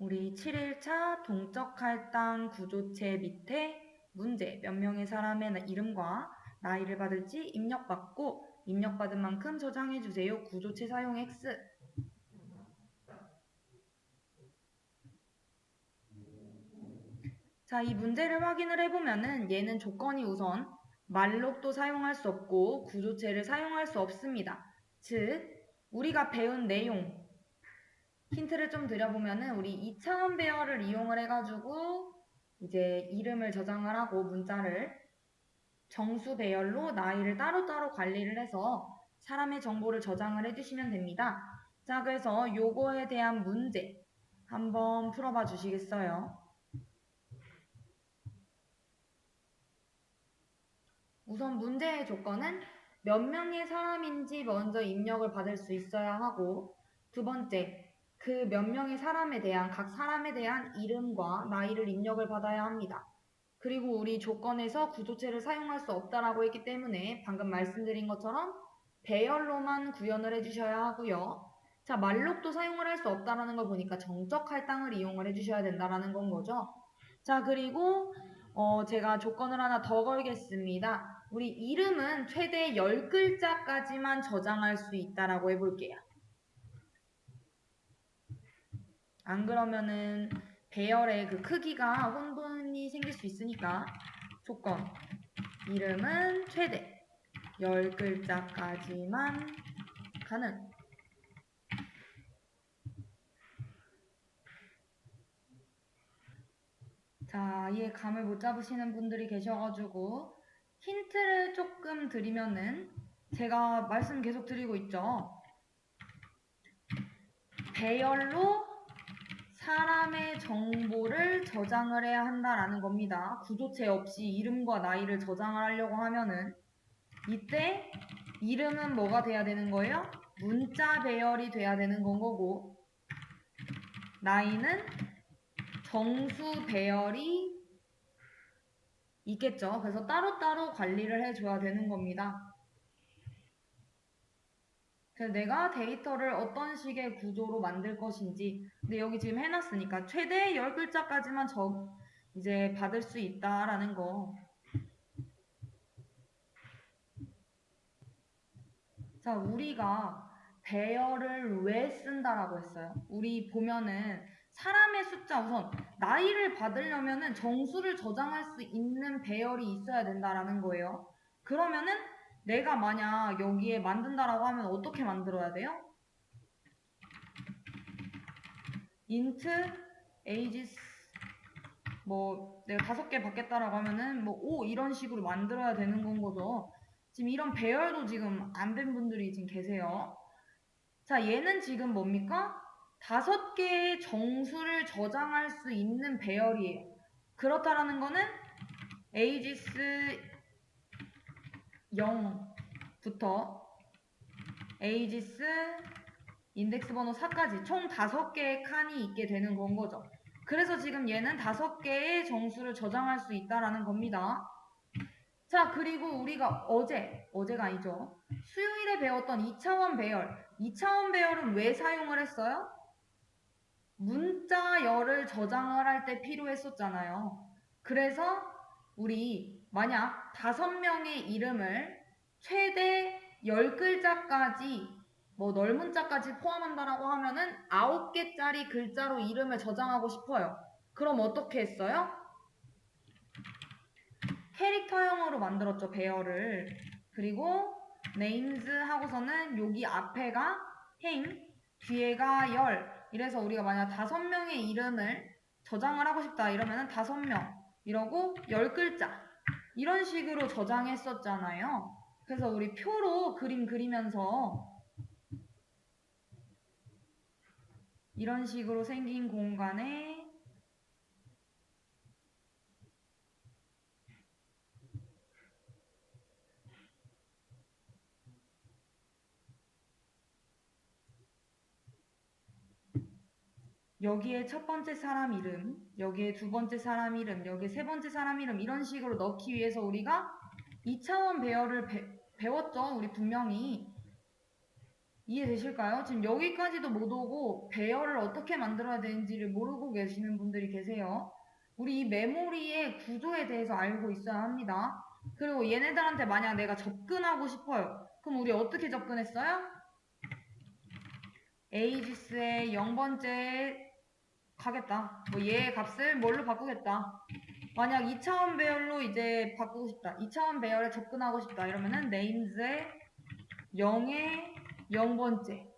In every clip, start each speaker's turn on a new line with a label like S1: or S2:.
S1: 우리 7일차 동적 할당 구조체 밑에 문제 몇 명의 사람의 이름과 나이를 받을지 입력받고 입력받은 만큼 저장해주세요. 구조체 사용 X. 자, 이 문제를 확인을 해보면은 얘는 조건이 우선 말록도 사용할 수 없고 구조체를 사용할 수 없습니다. 즉 우리가 배운 내용 힌트를 좀 드려보면은 우리 2차원 배열을 이용을 해가지고 이제 이름을 저장을 하고 문자를 정수 배열로 나이를 따로따로 관리를 해서 사람의 정보를 저장을 해주시면 됩니다. 자, 그래서 요거에 대한 문제 한번 풀어봐 주시겠어요? 우선 문제의 조건은 몇 명의 사람인지 먼저 입력을 받을 수 있어야 하고, 두 번째, 그 몇 명의 사람에 대한 각 사람에 대한 이름과 나이를 입력을 받아야 합니다. 그리고 우리 조건에서 구조체를 사용할 수 없다라고 했기 때문에 방금 말씀드린 것처럼 배열로만 구현을 해주셔야 하고요. 자, 말록도 사용을 할 수 없다라는 걸 보니까 정적 할당을 이용을 해주셔야 된다라는 건 거죠. 자, 그리고 제가 조건을 하나 더 걸겠습니다. 우리 이름은 최대 10글자까지만 저장할 수 있다라고 해볼게요. 안 그러면은 배열의 그 크기가 혼돈이 생길 수 있으니까 조건 이름은 최대 10글자까지만 가능. 자, 이해 감을 못 잡으시는 분들이 계셔가지고 힌트를 조금 드리면은 제가 말씀 계속 드리고 있죠. 배열로 사람의 정보를 저장을 해야 한다라는 겁니다. 구조체 없이 이름과 나이를 저장을 하려고 하면은 이때 이름은 뭐가 돼야 되는 거예요? 문자 배열이 돼야 되는 건 거고 나이는 정수 배열이 있겠죠. 그래서 따로따로 관리를 해줘야 되는 겁니다. 그래서 내가 데이터를 어떤 식의 구조로 만들 것인지 근데 여기 지금 해놨으니까 최대 10글자까지만 이제 받을 수 있다라는 거. 자, 우리가 배열을 왜 쓴다라고 했어요? 우리 보면은 사람의 숫자 우선 나이를 받으려면은 정수를 저장할 수 있는 배열이 있어야 된다라는 거예요. 그러면은 내가 만약 여기에 만든다라고 하면 어떻게 만들어야 돼요? int ages 뭐 내가 5개 받겠다라고 하면은 뭐 5 이런 식으로 만들어야 되는 건 거죠. 지금 이런 배열도 지금 안 된 분들이 지금 계세요. 자, 얘는 지금 뭡니까? 5개의 정수를 저장할 수 있는 배열이에요. 그렇다라는 거는 ages 0부터 ages 인덱스 번호 4까지 총 5개의 칸이 있게 되는 건 거죠. 그래서 지금 얘는 5개의 정수를 저장할 수 있다라는 겁니다. 자, 그리고 우리가 어제가 아니죠. 수요일에 배웠던 2차원 배열. 2차원 배열은 왜 사용을 했어요? 문자열을 저장을 할 때 필요했었잖아요. 그래서 우리 만약 5명의 이름을 최대 10글자까지 뭐 넓문자까지 포함한다라고 하면은 9개짜리 글자로 이름을 저장하고 싶어요. 그럼 어떻게 했어요? 캐릭터형으로 만들었죠, 배열을. 그리고 names 하고서는 여기 앞에가 행, 뒤에가 열. 이래서 우리가 만약 5명의 이름을 저장을 하고 싶다 이러면은 5명 이러고 10글자 이런 식으로 저장했었잖아요. 그래서 우리 표로 그림 그리면서 이런 식으로 생긴 공간에 여기에 첫 번째 사람 이름, 여기에 두 번째 사람 이름, 여기에 세 번째 사람 이름 이런 식으로 넣기 위해서 우리가 2차원 배열을 배웠죠. 우리 분명히 이해되실까요? 지금 여기까지도 못 오고 배열을 어떻게 만들어야 되는지를 모르고 계시는 분들이 계세요. 우리 이 메모리의 구조에 대해서 알고 있어야 합니다. 그리고 얘네들한테 만약 내가 접근하고 싶어요. 그럼 우리 어떻게 접근했어요? 에이지스의 0번째 가겠다. 뭐 얘의 값을 뭘로 바꾸겠다. 만약 2차원 배열로 이제 바꾸고 싶다. 2차원 배열에 접근하고 싶다. 이러면은 names의 0의 0번째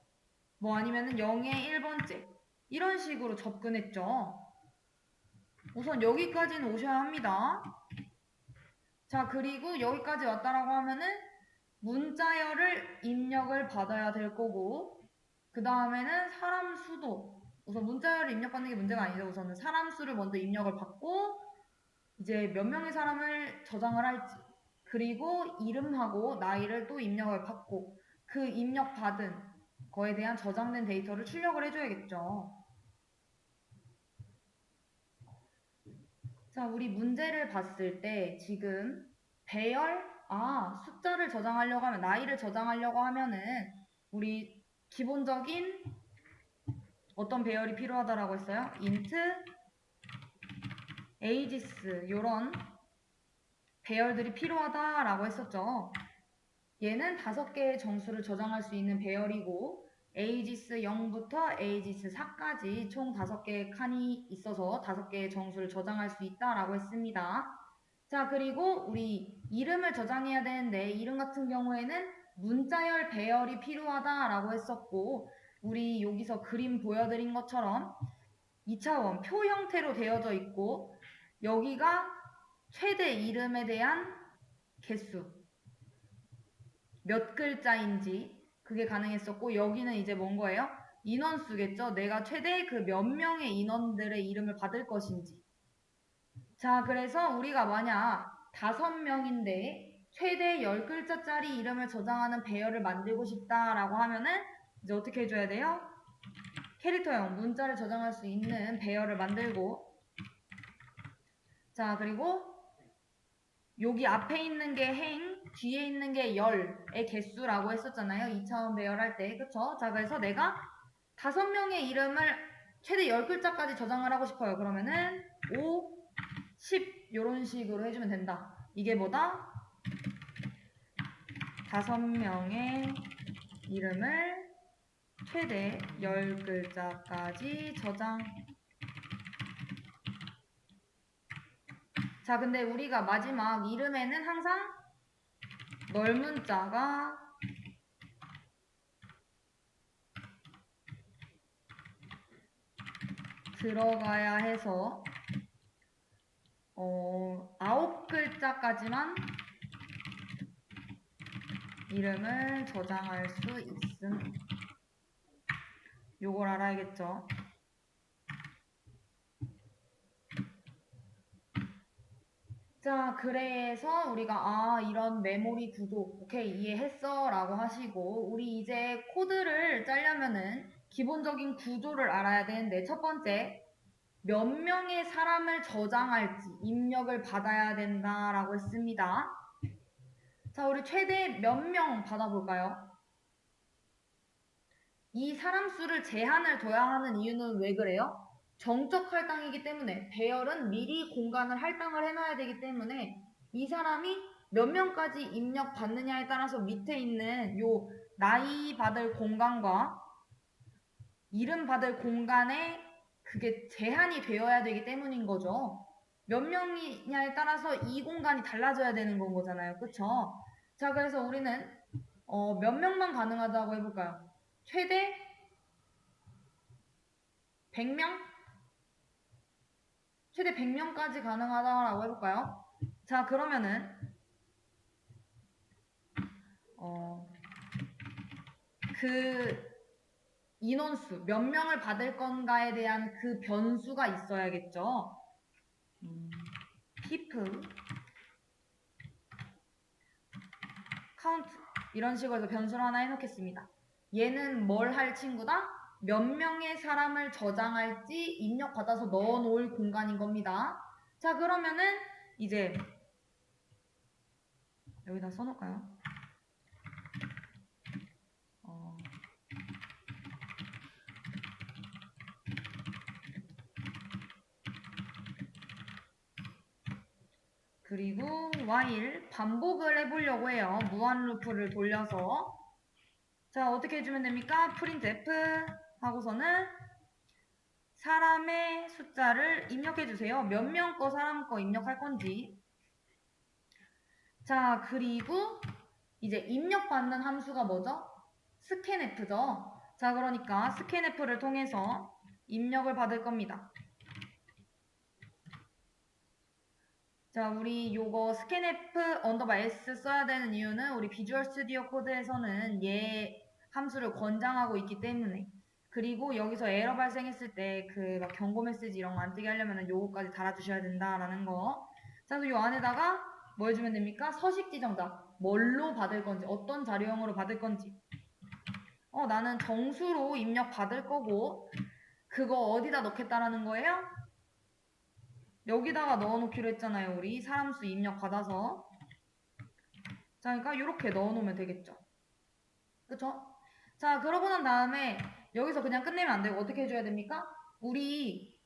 S1: 뭐 아니면은 0의 1번째 이런 식으로 접근했죠. 우선 여기까지는 오셔야 합니다. 자, 그리고 여기까지 왔다라고 하면은 문자열을 입력을 받아야 될 거고, 그 다음에는 사람 수도, 우선 문자열을 입력받는 게 문제가 아니죠. 우선은 사람 수를 먼저 입력을 받고, 이제 몇 명의 사람을 저장을 할지, 그리고 이름하고 나이를 또 입력을 받고, 그 입력받은 거에 대한 저장된 데이터를 출력을 해줘야겠죠. 자, 우리 문제를 봤을 때 지금 배열, 숫자를 저장하려고 하면, 나이를 저장하려고 하면은 우리 기본적인 어떤 배열이 필요하다라고 했어요? int, ages 요런 배열들이 필요하다라고 했었죠. 얘는 5개의 정수를 저장할 수 있는 배열이고 ages 0부터 ages 4까지 총 5개의 칸이 있어서 5개의 정수를 저장할 수 있다라고 했습니다. 자, 그리고 우리 이름을 저장해야 되는데 이름 같은 경우에는 문자열 배열이 필요하다라고 했었고 우리 여기서 그림 보여드린 것처럼 2차원 표 형태로 되어져 있고 여기가 최대 이름에 대한 개수 몇 글자인지 그게 가능했었고 여기는 이제 뭔 거예요? 인원수겠죠? 내가 최대 그 몇 명의 인원들의 이름을 받을 것인지. 자, 그래서 우리가 만약 5명인데 최대 10글자짜리 이름을 저장하는 배열을 만들고 싶다라고 하면은 이제 어떻게 해줘야 돼요? 캐릭터형 문자를 저장할 수 있는 배열을 만들고 자, 그리고 여기 앞에 있는 게 행, 뒤에 있는 게 열의 개수라고 했었잖아요. 2차원 배열할 때. 그쵸? 자, 그래서 내가 5명의 이름을 최대 10글자까지 저장을 하고 싶어요. 그러면은 5, 10 이런 식으로 해주면 된다. 이게 뭐다? 5명의 이름을 최대 10글자까지 저장. 자, 근데 우리가 마지막 이름에는 항상 넓은 자가 들어가야 해서 9글자까지만 이름을 저장할 수 있음. 요걸 알아야겠죠. 자, 그래서 우리가 이런 메모리 구조 오케이 이해했어 라고 하시고 우리 이제 코드를 짜려면은 기본적인 구조를 알아야 되는데 첫 번째 몇 명의 사람을 저장할지 입력을 받아야 된다라고 했습니다. 자, 우리 최대 몇 명 받아볼까요? 이 사람 수를 제한을 둬야 하는 이유는 왜 그래요? 정적 할당이기 때문에 배열은 미리 공간을 할당을 해놔야 되기 때문에 이 사람이 몇 명까지 입력 받느냐에 따라서 밑에 있는 요 나이 받을 공간과 이름 받을 공간에 그게 제한이 되어야 되기 때문인 거죠. 몇 명이냐에 따라서 이 공간이 달라져야 되는 건 거잖아요. 그쵸? 자, 그래서 우리는 몇 명만 가능하다고 해볼까요? 최대 100명? 최대 100명까지 가능하다고 해볼까요? 자, 그러면은 그 인원수 몇 명을 받을 건가에 대한 그 변수가 있어야겠죠. people count 이런 식으로 해서 변수를 하나 해놓겠습니다. 얘는 뭘 할 친구다? 몇 명의 사람을 저장할지 입력받아서 넣어놓을 공간인 겁니다. 자, 그러면은 이제 여기다 써놓을까요? 그리고 while 반복을 해보려고 해요. 무한 루프를 돌려서. 자, 어떻게 해주면 됩니까? printf 하고서는 사람의 숫자를 입력해주세요. 몇 명 거 사람 거 입력할 건지. 자, 그리고 이제 입력받는 함수가 뭐죠? scanf죠. 자, 그러니까 scanf를 통해서 입력을 받을 겁니다. 자, 우리 요거 scanf _s 써야 되는 이유는 우리 비주얼 스튜디오 코드에서는 얘 함수를 권장하고 있기 때문에. 그리고 여기서 에러 발생했을 때 그 막 경고 메시지 이런 거 안 뜨게 하려면 요거까지 달아주셔야 된다라는 거. 자, 그래서 요 안에다가 뭐 해주면 됩니까? 서식 지정자. 뭘로 받을 건지, 어떤 자료형으로 받을 건지. 나는 정수로 입력 받을 거고, 그거 어디다 넣겠다라는 거예요? 여기다가 넣어놓기로 했잖아요. 우리 사람수 입력 받아서. 자, 그러니까 이렇게 넣어놓으면 되겠죠. 그쵸? 자, 그러고 난 다음에 여기서 그냥 끝내면 안 되고 어떻게 해줘야 됩니까? 우리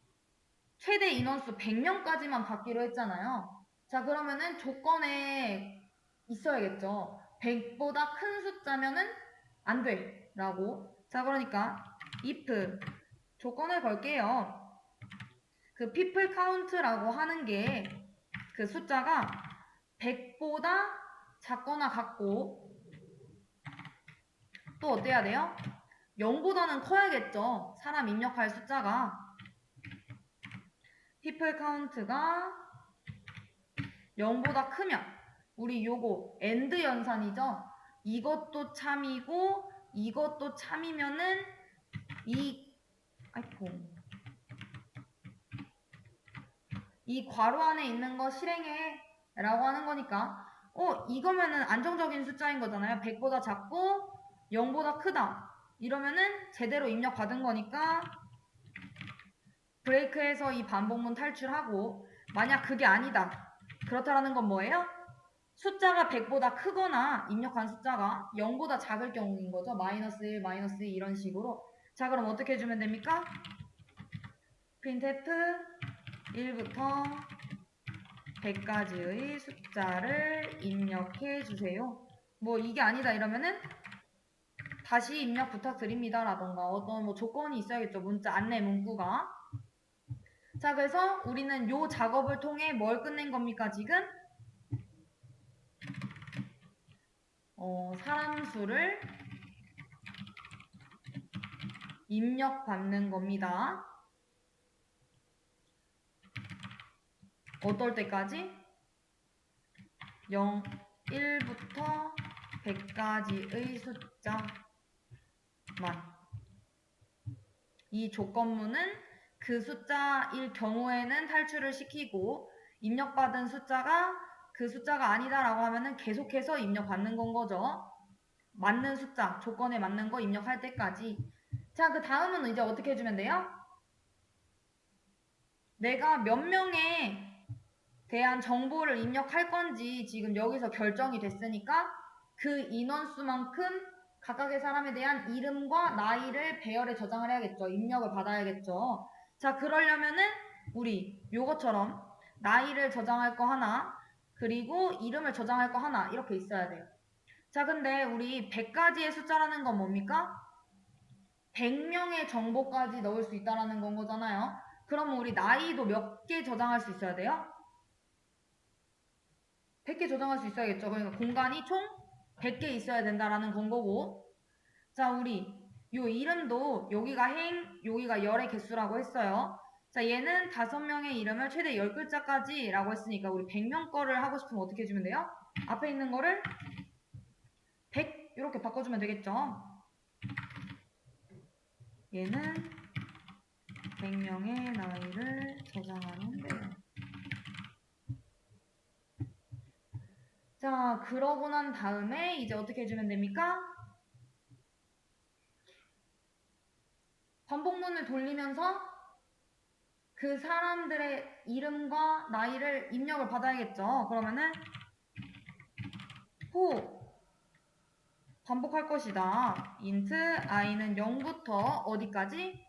S1: 최대 인원수 100명까지만 받기로 했잖아요. 자, 그러면은 조건에 있어야겠죠. 100보다 큰 숫자면은 안 돼. 라고. 자, 그러니까 if 조건을 걸게요. 그 people count라고 하는 게 그 숫자가 100보다 작거나 같고 또 어때야 돼요? 0보다는 커야겠죠. 사람 입력할 숫자가. people count가 0보다 크면 우리 요거 AND 연산이죠. 이것도 참이고 이것도 참이면은 이 괄호 안에 있는 거 실행해 라고 하는 거니까 이거면은 안정적인 숫자인 거잖아요. 100보다 작고 0보다 크다 이러면은 제대로 입력 받은 거니까 브레이크해서 이 반복문 탈출하고, 만약 그게 아니다 그렇다라는 건 뭐예요? 숫자가 100보다 크거나 입력한 숫자가 0보다 작을 경우인 거죠. 마이너스 1, 마이너스 2 이런 식으로. 자, 그럼 어떻게 해주면 됩니까? printf 1부터 100까지의 숫자를 입력해 주세요. 뭐 이게 아니다 이러면은 다시 입력 부탁드립니다 라던가 어떤 뭐 조건이 있어야겠죠. 문자 안내 문구가. 자, 그래서 우리는 요 작업을 통해 뭘 끝낸 겁니까 지금? 사람 수를 입력받는 겁니다. 어떨 때까지? 1부터 100까지의 숫자만. 이 조건문은 그 숫자일 경우에는 탈출을 시키고, 입력받은 숫자가 그 숫자가 아니다라고 하면은 계속해서 입력받는 건 거죠. 맞는 숫자, 조건에 맞는 거 입력할 때까지. 자, 그 다음은 이제 어떻게 해주면 돼요? 내가 몇 명에 대한 정보를 입력할 건지 지금 여기서 결정이 됐으니까 그 인원수만큼 각각의 사람에 대한 이름과 나이를 배열에 저장을 해야겠죠. 입력을 받아야겠죠. 자, 그러려면은 우리 요것처럼 나이를 저장할 거 하나, 그리고 이름을 저장할 거 하나 이렇게 있어야 돼요. 자, 근데 우리 100가지의 숫자라는 건 뭡니까? 100명의 정보까지 넣을 수 있다는 건 거잖아요. 그러면 우리 나이도 몇 개 저장할 수 있어야 돼요? 100개 저장할 수 있어야겠죠. 그러니까 공간이 총 100개 있어야 된다라는 건 거고. 자, 우리 요 이름도 여기가 행, 여기가 열의 개수라고 했어요. 자, 얘는 5명의 이름을 최대 10글자까지 라고 했으니까 우리 100명 거를 하고 싶으면 어떻게 해주면 돼요? 앞에 있는 거를 100 이렇게 바꿔주면 되겠죠. 얘는 100명의 나이를 저장하는 내용. 자, 그러고 난 다음에 이제 어떻게 해주면 됩니까? 반복문을 돌리면서 그 사람들의 이름과 나이를 입력을 받아야겠죠. 그러면은 호 반복할 것이다. int i는 0부터 어디까지?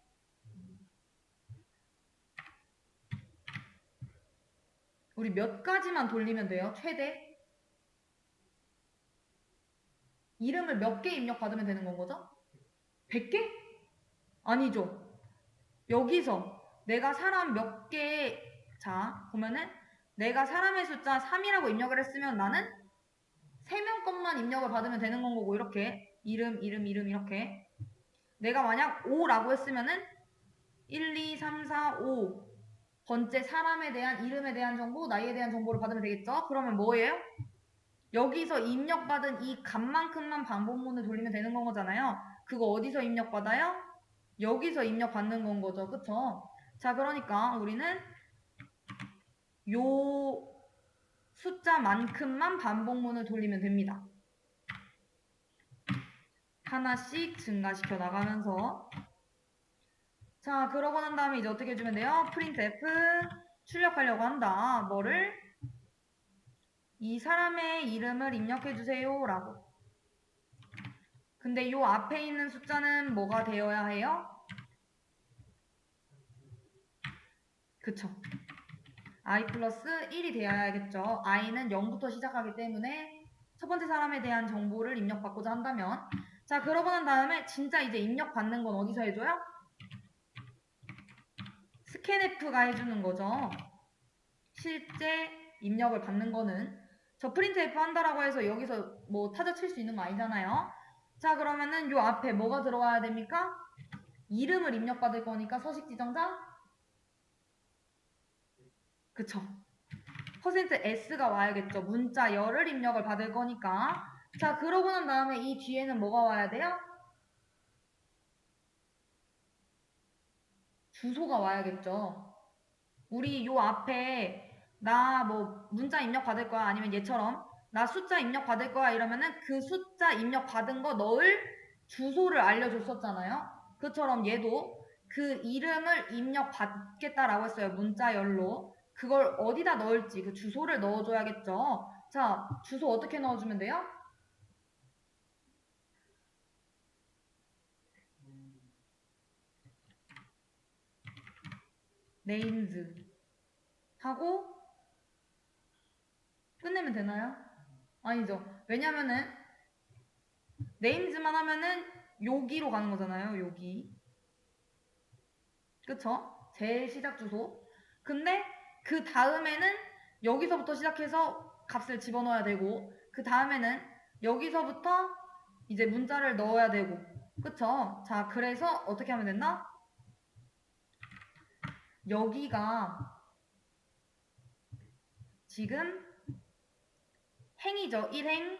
S1: 우리 몇 가지만 돌리면 돼요? 최대? 이름을 몇 개 입력받으면 되는 건 거죠? 100개? 아니죠. 여기서 내가 사람 몇 개, 자, 보면은 내가 사람의 숫자 3이라고 입력을 했으면 나는 3명 것만 입력을 받으면 되는 건 거고, 이렇게. 이름, 이렇게. 내가 만약 5라고 했으면은 1, 2, 3, 4, 5 번째 사람에 대한 이름에 대한 정보, 나이에 대한 정보를 받으면 되겠죠? 그러면 뭐예요? 여기서 입력받은 이 값만큼만 반복문을 돌리면 되는 건 거잖아요. 그거 어디서 입력받아요? 여기서 입력받는 건 거죠. 그쵸? 자, 그러니까 우리는 요 숫자만큼만 반복문을 돌리면 됩니다. 하나씩 증가시켜 나가면서. 자, 그러고 난 다음에 이제 어떻게 해주면 돼요? printf 출력하려고 한다. 뭐를? 이 사람의 이름을 입력해주세요 라고. 근데 요 앞에 있는 숫자는 뭐가 되어야 해요? 그쵸. i 플러스 1이 되어야겠죠. i는 0부터 시작하기 때문에 첫 번째 사람에 대한 정보를 입력받고자 한다면, 자, 그러고 난 다음에 진짜 이제 입력받는 건 어디서 해줘요? 스캔f가 해주는 거죠. 실제 입력을 받는 거는. 저 printf 한다라고 해서 여기서 뭐 타자 칠 수 있는 거 아니잖아요. 자, 그러면은 요 앞에 뭐가 들어와야 됩니까? 이름을 입력받을 거니까 서식 지정자? 그쵸. %s가 와야겠죠. 문자 열을 입력을 받을 거니까. 자, 그러고 난 다음에 이 뒤에는 뭐가 와야 돼요? 주소가 와야겠죠. 우리 요 앞에 나 뭐 문자 입력 받을 거야, 아니면 얘처럼 나 숫자 입력 받을 거야 이러면은 그 숫자 입력 받은 거 넣을 주소를 알려줬었잖아요. 그처럼 얘도 그 이름을 입력 받겠다라고 했어요. 문자 열로. 그걸 어디다 넣을지 그 주소를 넣어줘야겠죠. 자, 주소 어떻게 넣어주면 돼요? names 하고 끝내면 되나요? 아니죠. 왜냐면은 names만 하면은 여기로 가는 거잖아요. 여기. 그쵸? 제일 시작 주소. 근데 그 다음에는 여기서부터 시작해서 값을 집어넣어야 되고, 그 다음에는 여기서부터 이제 문자를 넣어야 되고. 그쵸? 자, 그래서 어떻게 하면 된다? 여기가 지금 행이죠. 1행,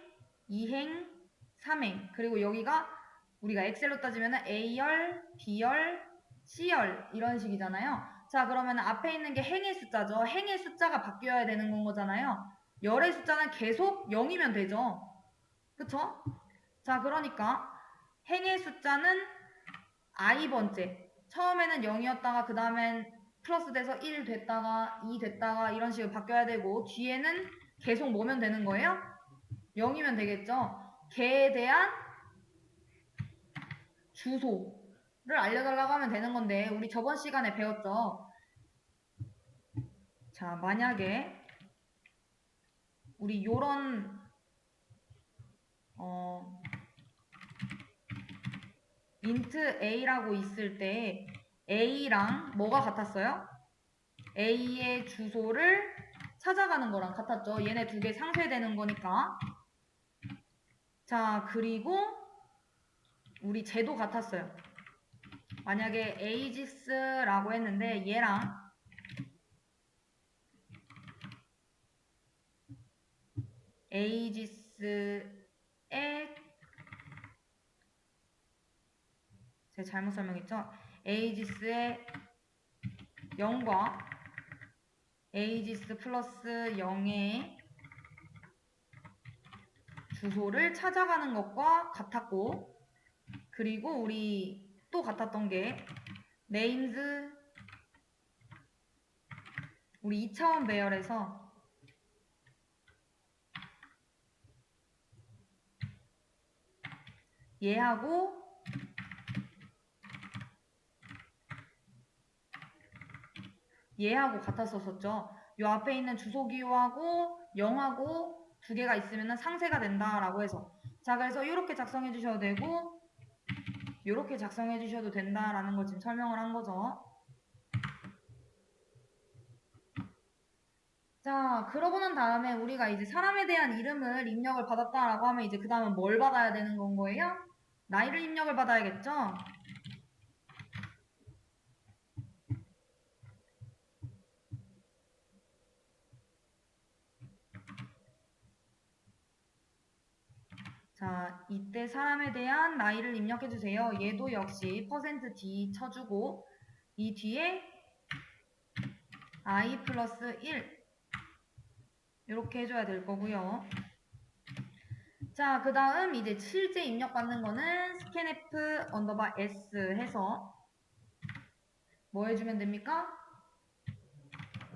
S1: 2행, 3행. 그리고 여기가 우리가 엑셀로 따지면 A열, B열, C열 이런 식이잖아요. 자, 그러면 앞에 있는 게 행의 숫자죠. 행의 숫자가 바뀌어야 되는 건 거잖아요. 열의 숫자는 계속 0이면 되죠. 그쵸? 자, 그러니까 행의 숫자는 i번째. 처음에는 0이었다가 그 다음엔 플러스 돼서 1 됐다가 2 됐다가 이런 식으로 바뀌어야 되고, 뒤에는 계속 뭐면 되는 거예요? 0이면 되겠죠. 걔에 대한 주소를 알려달라고 하면 되는 건데, 우리 저번 시간에 배웠죠. 자, 만약에 우리 요런 int a라고 있을 때 a랑 뭐가 같았어요? a의 주소를 찾아가는 거랑 같았죠. 얘네 두 개 상쇄되는 거니까. 자, 그리고 우리 쟤도 같았어요. 만약에 ages라고 했는데 얘랑 ages의 제가 잘못 설명했죠? ages의 0과 ages 플러스 0의 주소를 찾아가는 것과 같았고, 그리고 우리 또 같았던 게 names, 우리 2차원 배열에서 얘하고 같았었죠. 요 앞에 있는 주소 기호하고 0하고 두 개가 있으면 상세가 된다라고 해서. 자, 그래서 이렇게 작성해 주셔도 되고 이렇게 작성해 주셔도 된다라는 걸 지금 설명을 한 거죠. 자, 그러고 난 다음에 우리가 이제 사람에 대한 이름을 입력을 받았다라고 하면 이제 그 다음은 뭘 받아야 되는 건 거예요? 나이를 입력을 받아야겠죠? 자, 이때 사람에 대한 나이를 입력해 주세요. 얘도 역시 %d 쳐주고 이 뒤에 i 플러스 1 이렇게 해줘야 될 거고요. 자, 그 다음 이제 실제 입력받는 거는 scanf 언더바 s 해서 뭐 해주면 됩니까?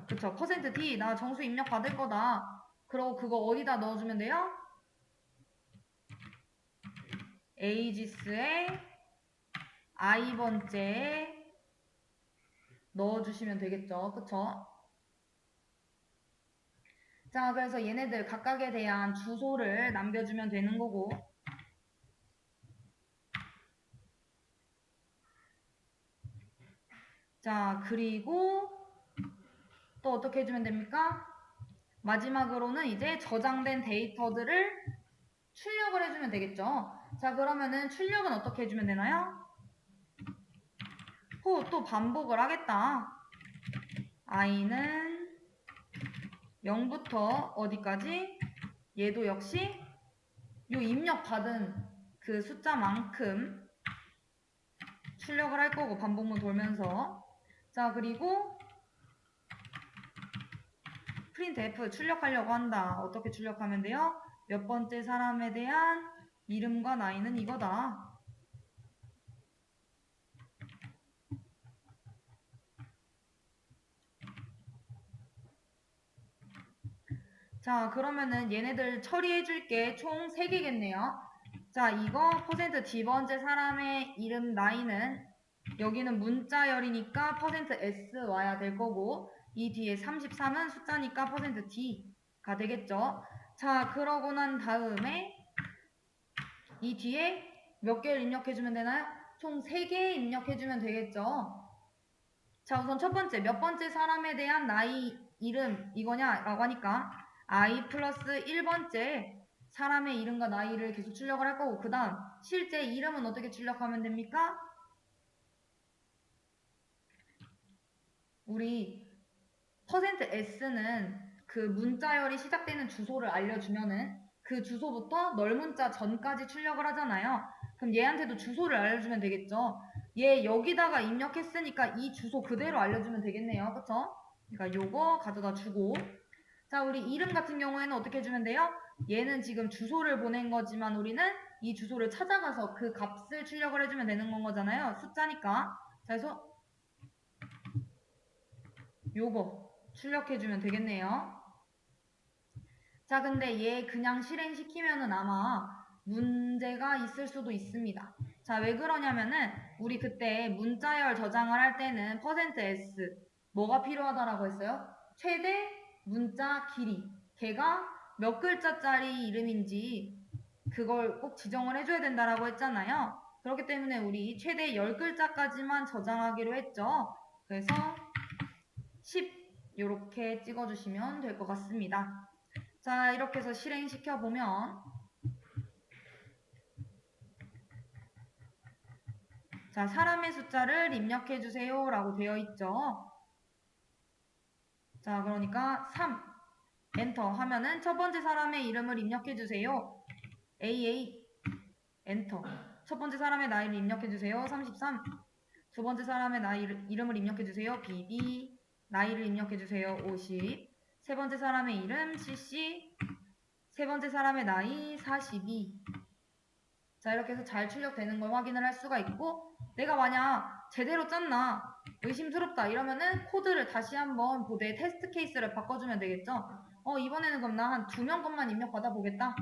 S1: 그쵸, %d 나 정수 입력 받을 거다. 그러고 그거 어디다 넣어주면 돼요? agis에 i번째에 넣어주시면 되겠죠. 그쵸? 자, 그래서 얘네들 각각에 대한 주소를 남겨주면 되는 거고. 자, 그리고 또 어떻게 해주면 됩니까? 마지막으로는 이제 저장된 데이터들을 출력을 해주면 되겠죠. 자, 그러면은 출력은 어떻게 해주면 되나요? 또 반복을 하겠다. i는 0부터 어디까지? 얘도 역시 요 입력받은 그 숫자만큼 출력을 할 거고 반복문 돌면서. 자, 그리고 printf 출력하려고 한다. 어떻게 출력하면 돼요? 몇 번째 사람에 대한 이름과 나이는 이거다. 자, 그러면은 얘네들 처리해 줄게 총 3개겠네요. 자, 이거 %d번째 사람의 이름 나이는 여기는 문자열이니까 %s 와야 될 거고 이 뒤에 33은 숫자니까 %d가 되겠죠. 자, 그러고 난 다음에 이 뒤에 몇 개를 입력해주면 되나요? 총 3개 입력해주면 되겠죠. 자, 우선 첫 번째, 몇 번째 사람에 대한 나이, 이름 이거냐? 라고 하니까 i 플러스 1번째 사람의 이름과 나이를 계속 출력을 할 거고 그 다음 실제 이름은 어떻게 출력하면 됩니까? 우리 %s는 그 문자열이 시작되는 주소를 알려주면은 그 주소부터 널문자 전까지 출력을 하잖아요. 그럼 얘한테도 주소를 알려주면 되겠죠. 얘 여기다가 입력했으니까 이 주소 그대로 알려주면 되겠네요. 그쵸? 그러니까 요거 가져다 주고. 자, 우리 이름 같은 경우에는 어떻게 해주면 돼요? 얘는 지금 주소를 보낸 거지만 우리는 이 주소를 찾아가서 그 값을 출력을 해주면 되는 건 거잖아요. 숫자니까. 자, 그래서 요거 출력해주면 되겠네요. 자, 근데 얘 그냥 실행시키면은 아마 문제가 있을 수도 있습니다. 자, 왜 그러냐면은 우리 그때 문자열 저장을 할 때는 %s 뭐가 필요하다라고 했어요? 최대 문자 길이. 걔가 몇 글자짜리 이름인지 그걸 꼭 지정을 해줘야 된다라고 했잖아요. 그렇기 때문에 우리 최대 10글자까지만 저장하기로 했죠. 그래서 10 이렇게 찍어주시면 될 것 같습니다. 자, 이렇게 해서 실행시켜보면 자, 사람의 숫자를 입력해주세요 라고 되어 있죠. 자, 그러니까 3 엔터 하면은 첫 번째 사람의 이름을 입력해주세요. AA 엔터. 첫 번째 사람의 나이를 입력해주세요. 33. 두 번째 사람의 이름을 입력해주세요. BB. 나이를 입력해주세요. 50. 세 번째 사람의 이름 CC. 세 번째 사람의 나이 42. 자, 이렇게 해서 잘 출력되는 걸 확인을 할 수가 있고 내가 만약 제대로 짰나 의심스럽다 이러면은 코드를 다시 한번 보드에 테스트 케이스를 바꿔주면 되겠죠. 이번에는 그럼 나 한 2명 것만 입력 받아보겠다.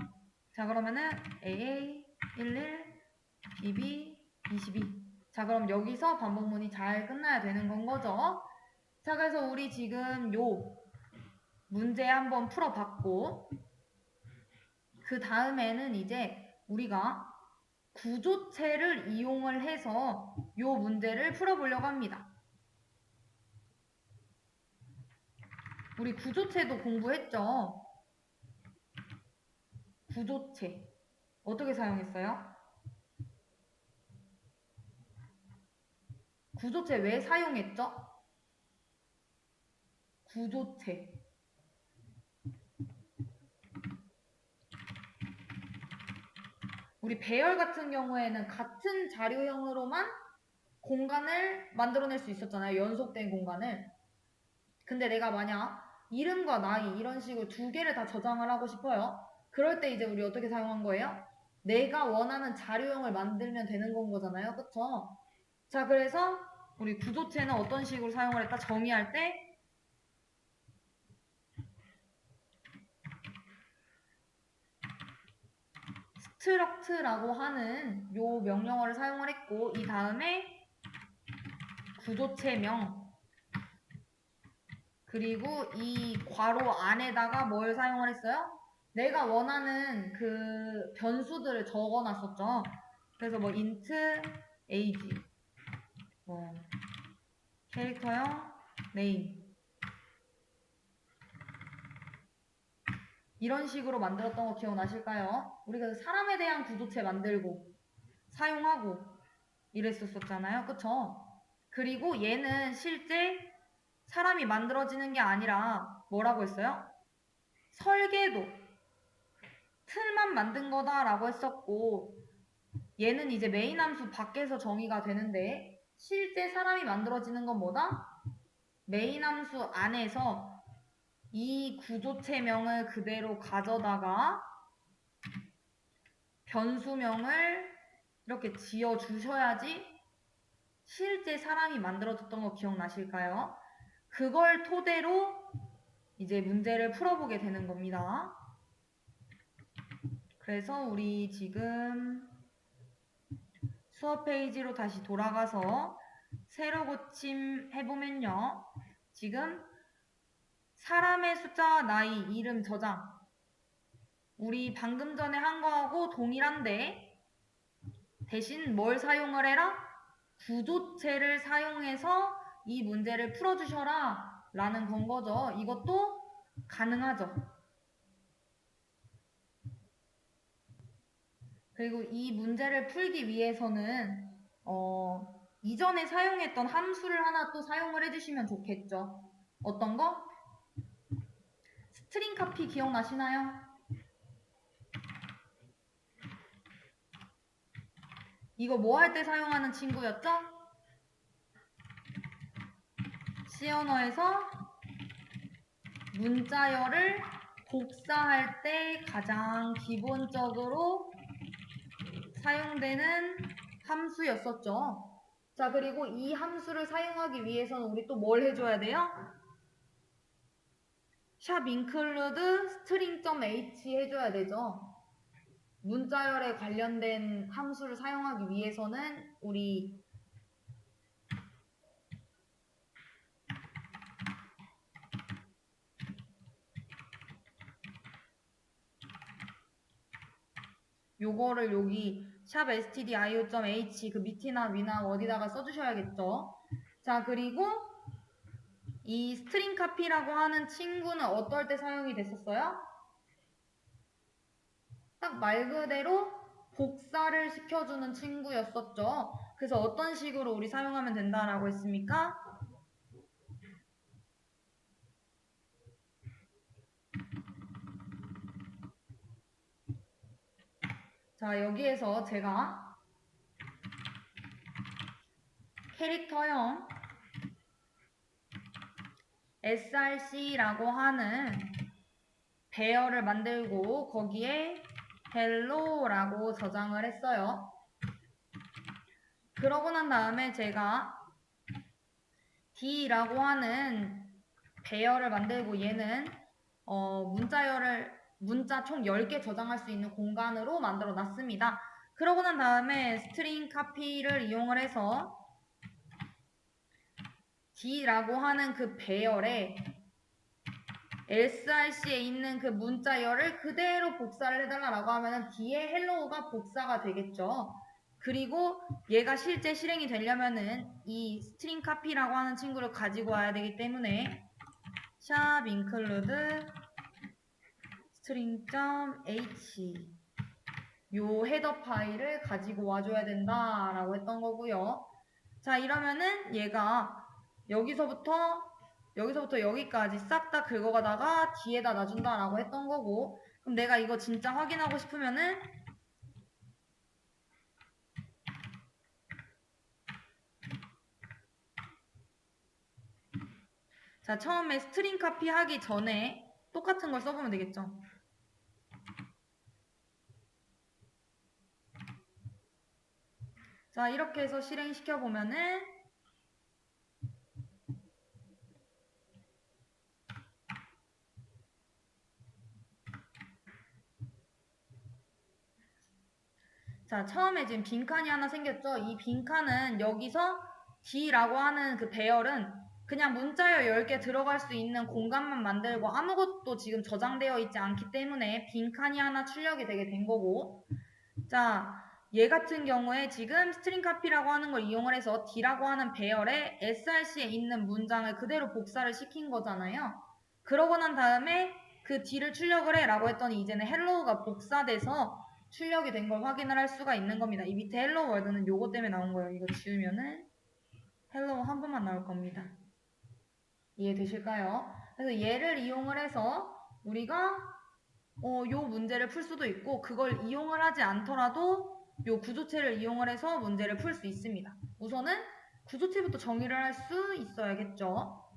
S1: 자, 그러면은 AA 11 BB 22. 자, 그럼 여기서 반복문이 잘 끝나야 되는 건 거죠. 자, 그래서 우리 지금 요 문제 한번 풀어봤고, 그 다음에는 이제 우리가 구조체를 이용을 해서 이 문제를 풀어보려고 합니다. 우리 구조체도 공부했죠? 구조체. 어떻게 사용했어요? 구조체 왜 사용했죠? 구조체. 우리 배열 같은 경우에는 같은 자료형으로만 공간을 만들어낼 수 있었잖아요. 연속된 공간을. 근데 내가 만약 이름과 나이 이런 식으로 두 개를 다 저장을 하고 싶어요. 그럴 때 이제 우리 어떻게 사용한 거예요? 내가 원하는 자료형을 만들면 되는 건 거잖아요. 그쵸? 자, 그래서 우리 구조체는 어떤 식으로 사용을 했다? 정의할 때 스트럭트라고 하는 요 명령어를 사용을 했고, 이 다음에 구조체명, 그리고 이 괄호 안에다가 뭘 사용을 했어요? 내가 원하는 그 변수들을 적어 놨었죠. 그래서 뭐 int age, 뭐 캐릭터형 name 이런 식으로 만들었던 거 기억나실까요? 우리가 사람에 대한 구조체 만들고 사용하고 이랬었잖아요. 그쵸? 그리고 얘는 실제 사람이 만들어지는 게 아니라 뭐라고 했어요? 설계도, 틀만 만든 거다라고 했었고, 얘는 이제 메인 함수 밖에서 정의가 되는데 실제 사람이 만들어지는 건 뭐다? 메인 함수 안에서 이 구조체명을 그대로 가져다가 변수명을 이렇게 지어 주셔야지 실제 사람이 만들어졌던 거 기억나실까요? 그걸 토대로 이제 문제를 풀어보게 되는 겁니다. 그래서 우리 지금 수업 페이지로 다시 돌아가서 새로 고침 해보면요. 지금 사람의 숫자와 나이, 이름 저장 우리 방금 전에 한 거하고 동일한데 대신 뭘 사용을 해라? 구조체를 사용해서 이 문제를 풀어주셔라 라는 건 거죠. 이것도 가능하죠. 그리고 이 문제를 풀기 위해서는 이전에 사용했던 함수를 하나 또 사용을 해주시면 좋겠죠. 어떤 거? 스트링 카피 기억나시나요? 이거 뭐 할 때 사용하는 친구였죠? C 언어에서 문자열을 복사할 때 가장 기본적으로 사용되는 함수였었죠. 자, 그리고 이 함수를 사용하기 위해서는 우리 또 뭘 해줘야 돼요? 샵 include string.h 해줘야 되죠. 문자열에 관련된 함수를 사용하기 위해서는 우리 요거를 여기 샵 stdio.h 그 밑이나 위나 어디다가 써주셔야겠죠. 자, 그리고 이 스트링 카피라고 하는 친구는 어떨 때 사용이 됐었어요? 딱 말 그대로 복사를 시켜주는 친구였었죠. 그래서 어떤 식으로 우리 사용하면 된다라고 했습니까? 자, 여기에서 제가 캐릭터형 src라고 하는 배열을 만들고 거기에 hello라고 저장을 했어요. 그러고 난 다음에 제가 d라고 하는 배열을 만들고 얘는 문자 총 10개 저장할 수 있는 공간으로 만들어 놨습니다. 그러고 난 다음에 스트링 카피를 이용을 해서 d라고 하는 그 배열에 src에 있는 그 문자열을 그대로 복사를 해달라고 하면은 뒤에 hello가 복사가 되겠죠. 그리고 얘가 실제 실행이 되려면은 이 string copy라고 하는 친구를 가지고 와야 되기 때문에 샵 include string.h 요 헤더 파일을 가지고 와줘야 된다라고 했던 거고요. 자, 이러면은 얘가 여기서부터 여기까지 싹 다 긁어가다가 뒤에다 놔준다라고 했던 거고, 그럼 내가 이거 진짜 확인하고 싶으면은 자, 처음에 스트링 카피 하기 전에 똑같은 걸 써보면 되겠죠. 자, 이렇게 해서 실행시켜 보면은 자, 처음에 지금 빈칸이 하나 생겼죠? 이 빈칸은 여기서 D라고 하는 그 배열은 그냥 문자열 10개 들어갈 수 있는 공간만 만들고 아무것도 지금 저장되어 있지 않기 때문에 빈칸이 하나 출력이 되게 된 거고, 자, 얘 같은 경우에 지금 스트링 카피라고 하는 걸 이용을 해서 D라고 하는 배열에 src에 있는 문장을 그대로 복사를 시킨 거잖아요. 그러고 난 다음에 그 D를 출력을 해 라고 했더니 이제는 hello가 복사돼서 출력이 된 걸 확인을 할 수가 있는 겁니다. 이 밑에 hello 월드는 요거 때문에 나온 거예요. 이거 지우면은 hello 한 번만 나올 겁니다. 이해되실까요? 그래서 얘를 이용을 해서 우리가 요 문제를 풀 수도 있고, 그걸 이용을 하지 않더라도 요 구조체를 이용을 해서 문제를 풀 수 있습니다. 우선은 구조체부터 정의를 할 수 있어야겠죠.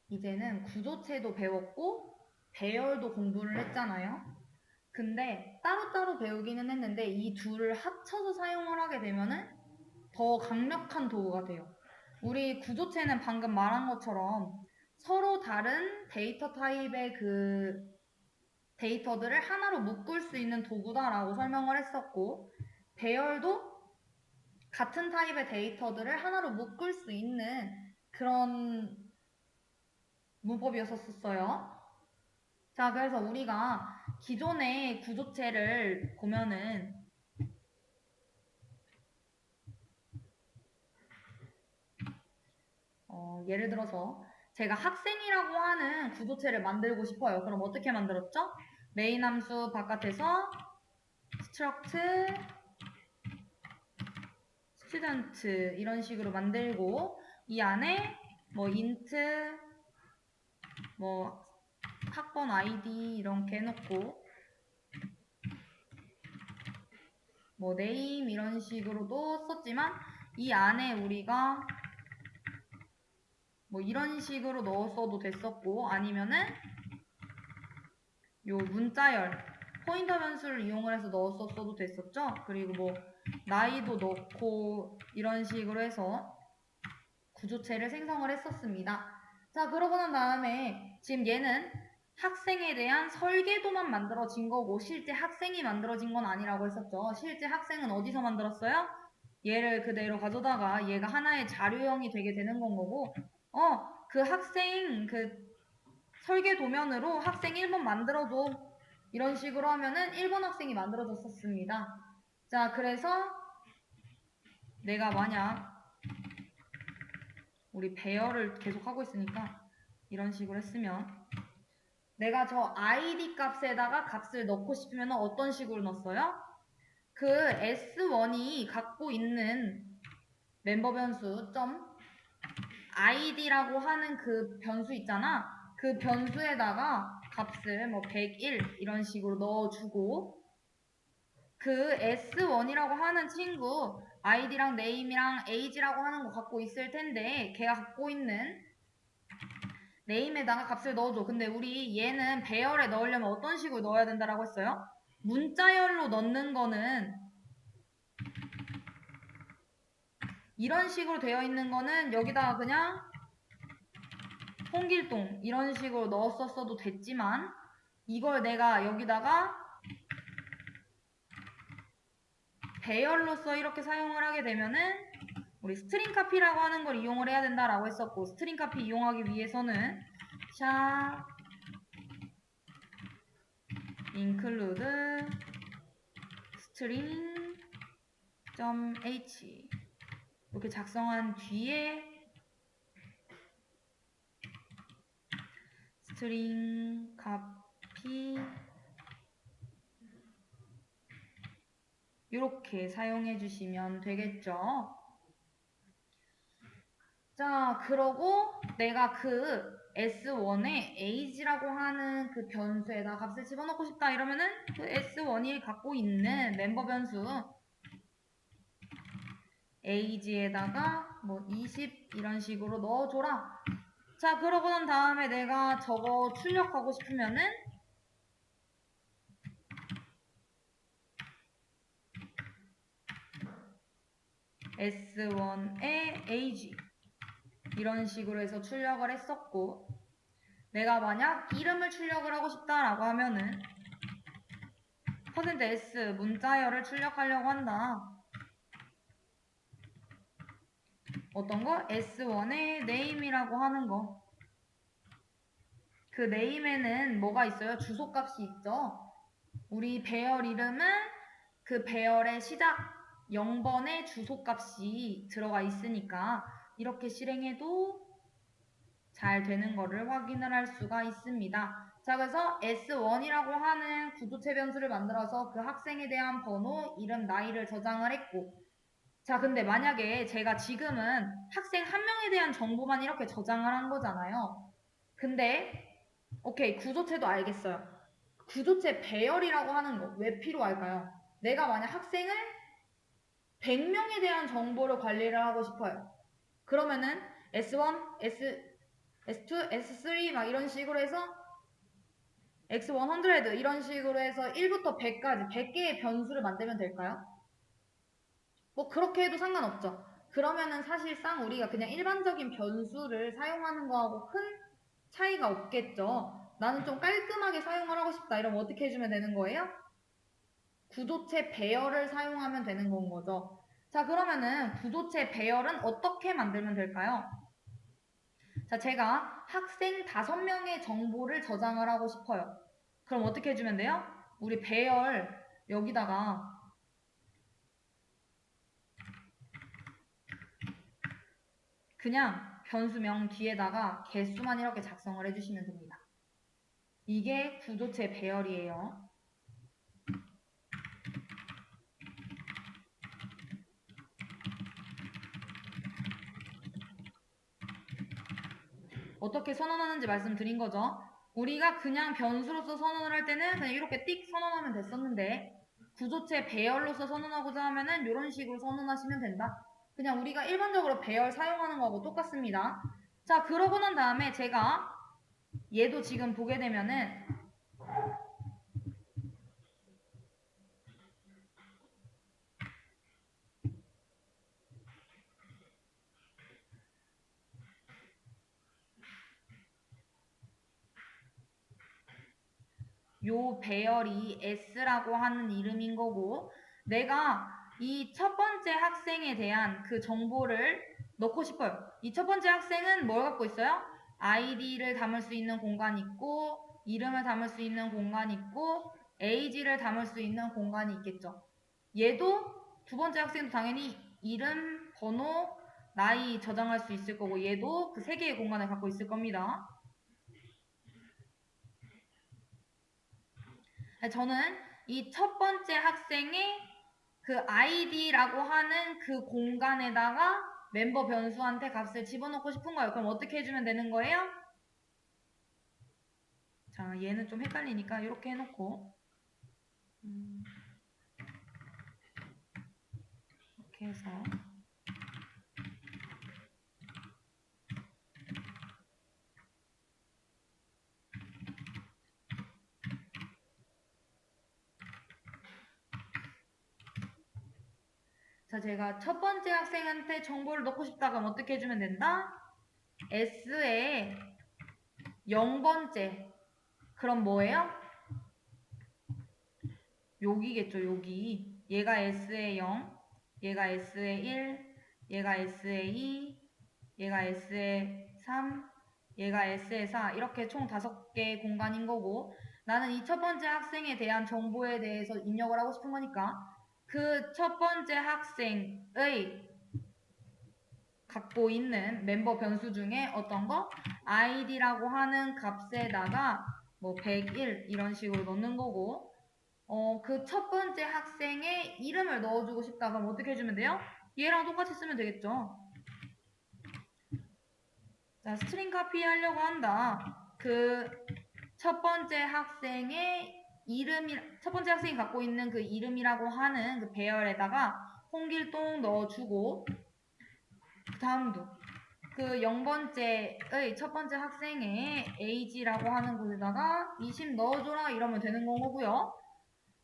S1: 이제는 구조체도 배웠고 배열도 공부를 했잖아요. 근데 따로따로 배우기는 했는데 이 둘을 합쳐서 사용을 하게 되면은 더 강력한 도구가 돼요. 우리 구조체는 방금 말한 것처럼 서로 다른 데이터 타입의 그 데이터들을 하나로 묶을 수 있는 도구다라고 설명을 했었고, 배열도 같은 타입의 데이터들을 하나로 묶을 수 있는 그런 문법이었었어요. 자, 그래서 우리가 기존의 구조체를 보면은 예를 들어서 제가 학생이라고 하는 구조체를 만들고 싶어요. 그럼 어떻게 만들었죠? 메인 함수 바깥에서 struct student 이런 식으로 만들고, 이 안에 뭐 int 뭐 학번 아이디 이렇게 해놓고 뭐 name 이런 식으로도 썼지만, 이 안에 우리가 뭐 이런 식으로 넣었어도 됐었고, 아니면은 요 문자열 포인터 변수를 이용을 해서 넣었었어도 됐었죠. 그리고 뭐 나이도 넣고 이런 식으로 해서 구조체를 생성을 했었습니다. 자, 그러고 난 다음에 지금 얘는 학생에 대한 설계도만 만들어진 거고 실제 학생이 만들어진 건 아니라고 했었죠. 실제 학생은 어디서 만들었어요? 얘를 그대로 가져다가 얘가 하나의 자료형이 되게 되는 건 거고, 그 학생 그 설계 도면으로 학생 1번 만들어줘 이런 식으로 하면은 1번 학생이 만들어졌었습니다. 자, 그래서 내가 만약 우리 배열을 계속 하고 있으니까 이런 식으로 했으면, 내가 저 id 값에다가 값을 넣고 싶으면 어떤 식으로 넣었어요? 그 S1이 갖고 있는 멤버 변수 id라고 하는 그 변수 있잖아. 그 변수에다가 값을 뭐 101 이런 식으로 넣어주고, 그 S1이라고 하는 친구 id랑 name이랑 age라고 하는 거 갖고 있을 텐데 걔가 갖고 있는 name에다가 값을 넣어줘. 근데 우리 얘는 배열에 넣으려면 어떤 식으로 넣어야 된다라고 했어요? 문자열로 넣는 거는 이런 식으로 되어 있는 거는 여기다가 그냥 홍길동 이런 식으로 넣었었어도 됐지만, 이걸 내가 여기다가 배열로서 이렇게 사용을 하게 되면은 우리 스트링 카피라고 하는 걸 이용을 해야 된다라고 했었고, 스트링 카피 이용하기 위해서는 샵 include string.h 이렇게 작성한 뒤에 string copy 이렇게 사용해 주시면 되겠죠. 자, 그러고 내가 그 S1에 age라고 하는 그 변수에다 값을 집어넣고 싶다 이러면은 그 S1이 갖고 있는 멤버 변수 age에다가 뭐 20 이런 식으로 넣어줘라. 자, 그러고 난 다음에 내가 저거 출력하고 싶으면은 S1에 age 이런 식으로 해서 출력을 했었고, 내가 만약 이름을 출력을 하고 싶다라고 하면은 %s 문자열을 출력하려고 한다. 어떤 거? S1의 name이라고 하는 거. 그 name에는 뭐가 있어요? 주소값이 있죠. 우리 배열 이름은 그 배열의 시작 0번의 주소값이 들어가 있으니까 이렇게 실행해도 잘 되는 거를 확인을 할 수가 있습니다. 자, 그래서 S1이라고 하는 구조체 변수를 만들어서 그 학생에 대한 번호, 이름, 나이를 저장을 했고, 자, 근데 만약에 제가 지금은 학생 한 명에 대한 정보만 이렇게 저장을 한 거잖아요. 근데 오케이, 구조체도 알겠어요. 구조체 배열이라고 하는 거 왜 필요할까요? 내가 만약 학생을 100명에 대한 정보를 관리를 하고 싶어요. 그러면은 S1, S2, S3 막 이런 식으로 해서 X100 이런 식으로 해서 1부터 100까지 100개의 변수를 만들면 될까요? 뭐 그렇게 해도 상관없죠. 그러면은 사실상 우리가 그냥 일반적인 변수를 사용하는 거하고 큰 차이가 없겠죠. 나는 좀 깔끔하게 사용을 하고 싶다 이러면 어떻게 해주면 되는 거예요? 구조체 배열을 사용하면 되는 건 거죠. 자, 그러면은 구조체 배열은 어떻게 만들면 될까요? 자, 제가 학생 5명의 정보를 저장을 하고 싶어요. 그럼 어떻게 해주면 돼요? 우리 배열 여기다가 그냥 변수명 뒤에다가 개수만 이렇게 작성을 해주시면 됩니다. 이게 구조체 배열이에요. 어떻게 선언하는지 말씀드린 거죠. 우리가 그냥 변수로서 선언을 할 때는 그냥 이렇게 띡 선언하면 됐었는데 구조체 배열로서 선언하고자 하면은 이런 식으로 선언하시면 된다. 그냥 우리가 일반적으로 배열 사용하는 거하고 똑같습니다. 자, 그러고 난 다음에 제가 얘도 지금 보게 되면은 요 배열이 S라고 하는 이름인 거고, 내가 이 첫 번째 학생에 대한 그 정보를 넣고 싶어요. 이 첫 번째 학생은 뭘 갖고 있어요? 아이디를 담을 수 있는 공간이 있고, 이름을 담을 수 있는 공간이 있고, age를 담을 수 있는 공간이 있겠죠. 얘도 두 번째 학생도 당연히 이름, 번호, 나이 저장할 수 있을 거고, 얘도 그 세 개의 공간을 갖고 있을 겁니다. 저는 이 첫 번째 학생의 그 아이디라고 하는 그 공간에다가 멤버 변수한테 값을 집어넣고 싶은 거예요. 그럼 어떻게 해주면 되는 거예요? 자, 얘는 좀 헷갈리니까 이렇게 해놓고 이렇게 해서 자, 제가 첫 번째 학생한테 정보를 넣고 싶다 그럼 어떻게 해주면 된다? S에 0번째 그럼 뭐예요? 여기겠죠, 여기. 얘가 S에 0, 얘가 S에 1, 얘가 S에 2, 얘가 S에 3, 얘가 S에 4 이렇게 총 5개의 공간인 거고 나는 이 첫 번째 학생에 대한 정보에 대해서 입력을 하고 싶은 거니까 그 첫 번째 학생의 갖고 있는 멤버 변수 중에 어떤 거? id라고 하는 값에다가 뭐 101 이런 식으로 넣는 거고 그 첫 번째 학생의 이름을 넣어주고 싶다 그럼 어떻게 해주면 돼요? 얘랑 똑같이 쓰면 되겠죠. 자, 스트링 카피 하려고 한다. 그 첫 번째 학생의 첫 번째 학생이 갖고 있는 그 이름이라고 하는 그 배열에다가 홍길동 넣어주고 그 다음도 그 0번째의 첫 번째 학생의 age라고 하는 곳에다가 20 넣어줘라 이러면 되는 거고요.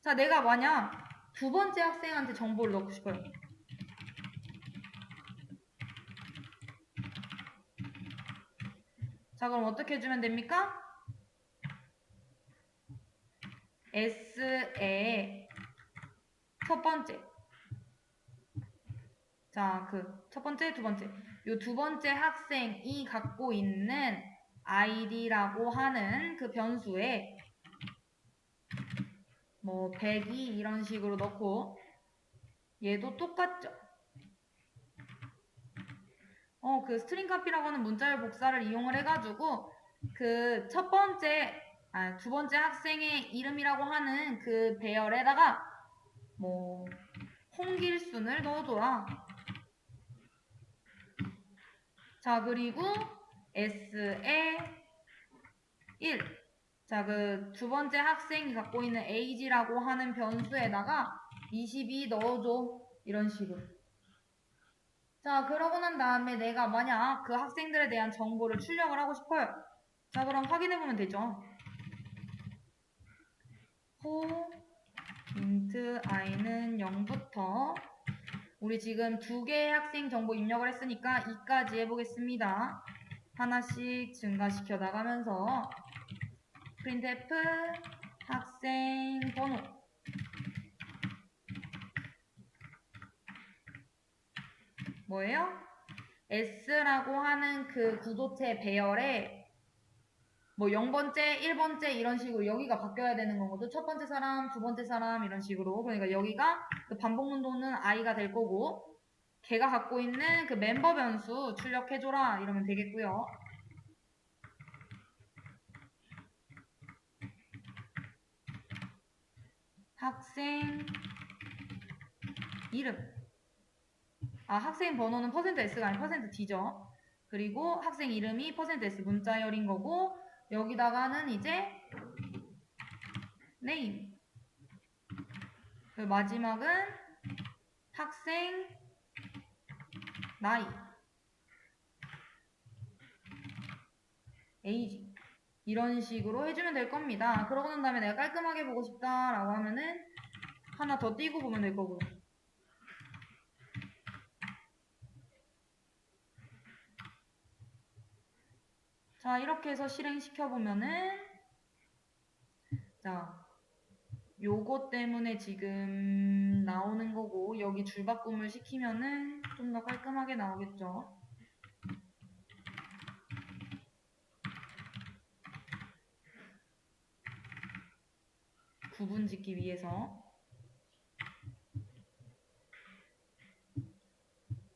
S1: 자, 내가 만약 두 번째 학생한테 정보를 넣고 싶어요. 자, 그럼 어떻게 해주면 됩니까? S의 첫 번째. 자, 그 첫 번째, 두 번째. 요 두 번째 학생이 갖고 있는 id라고 하는 그 변수에 뭐 102 이런 식으로 넣고 얘도 똑같죠. 그 스트링 카피라고 하는 문자열 복사를 이용을 해가지고 그 두 번째 학생의 이름이라고 하는 그 배열에다가 뭐 홍길순을 넣어줘라. 자, 그리고 S에 1. 자, 그 두 번째 학생이 갖고 있는 age라고 하는 변수에다가 22 넣어줘. 이런 식으로. 자, 그러고 난 다음에 내가 만약 그 학생들에 대한 정보를 출력을 하고 싶어요. 자, 그럼 확인해보면 되죠. int i는 0부터 우리 지금 2개의 학생 정보 입력을 했으니까 2까지 해보겠습니다. 하나씩 증가시켜 나가면서 printf 학생 번호 뭐예요? S라고 하는 그 구조체 배열에 뭐 0번째, 1번째 이런 식으로 여기가 바뀌어야 되는 거거든. 첫 번째 사람, 두 번째 사람 이런 식으로. 그러니까 여기가 그 반복 문도는 i가 될 거고 걔가 갖고 있는 그 멤버 변수 출력해줘라 이러면 되겠고요. 학생 이름 학생 번호는 %s가 아니라 %d죠. 그리고 학생 이름이 %s 문자열인 거고 여기다가는 이제 name 그 마지막은 학생 나이 age 이런 식으로 해주면 될 겁니다. 그러고 난 다음에 내가 깔끔하게 보고 싶다라고 하면은 하나 더 띄고 보면 될 거고요. 자, 이렇게 해서 실행시켜보면은 자, 요거 때문에 지금 나오는 거고 여기 줄바꿈을 시키면은 좀 더 깔끔하게 나오겠죠. 구분 짓기 위해서.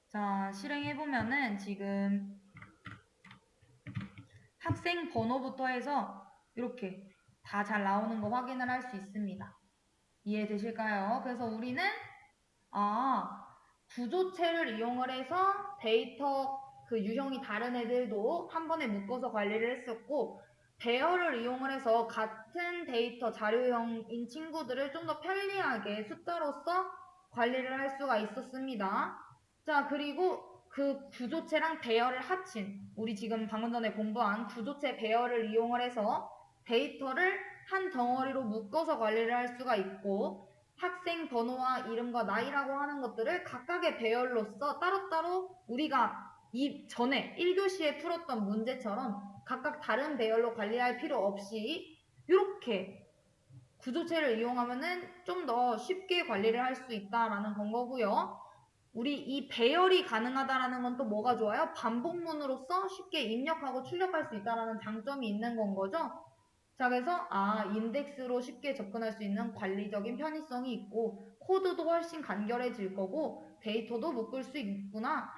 S1: 자, 실행해보면은 지금 학생 번호부터 해서 이렇게 다 잘 나오는 거 확인을 할 수 있습니다. 이해되실까요? 그래서 우리는 구조체를 이용을 해서 데이터 그 유형이 다른 애들도 한 번에 묶어서 관리를 했었고 배열을 이용을 해서 같은 데이터 자료형인 친구들을 좀 더 편리하게 숫자로서 관리를 할 수가 있었습니다. 자, 그리고 그 구조체랑 배열을 합친 우리 지금 방금 전에 공부한 구조체 배열을 이용을 해서 데이터를 한 덩어리로 묶어서 관리를 할 수가 있고 학생 번호와 이름과 나이라고 하는 것들을 각각의 배열로서 따로따로 우리가 전에 1교시에 풀었던 문제처럼 각각 다른 배열로 관리할 필요 없이 이렇게 구조체를 이용하면은 좀 더 쉽게 관리를 할 수 있다라는 건 거고요. 우리 이 배열이 가능하다라는 건 또 뭐가 좋아요? 반복문으로서 쉽게 입력하고 출력할 수 있다라는 장점이 있는 건 거죠. 자, 그래서 인덱스로 쉽게 접근할 수 있는 관리적인 편의성이 있고 코드도 훨씬 간결해질 거고 데이터도 묶을 수 있구나.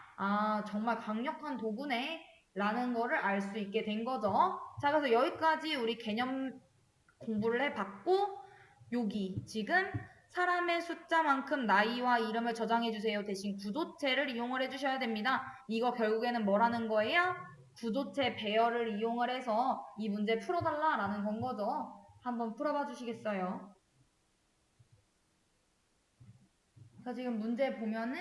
S1: 정말 강력한 도구네 라는 거를 알 수 있게 된 거죠. 자, 그래서 여기까지 우리 개념 공부를 해봤고 여기 지금 사람의 숫자만큼 나이와 이름을 저장해주세요. 대신 구조체를 이용을 해주셔야 됩니다. 이거 결국에는 뭐라는 거예요? 구조체 배열을 이용을 해서 이 문제 풀어달라라는 건 거죠. 한번 풀어봐 주시겠어요? 자, 지금 문제 보면은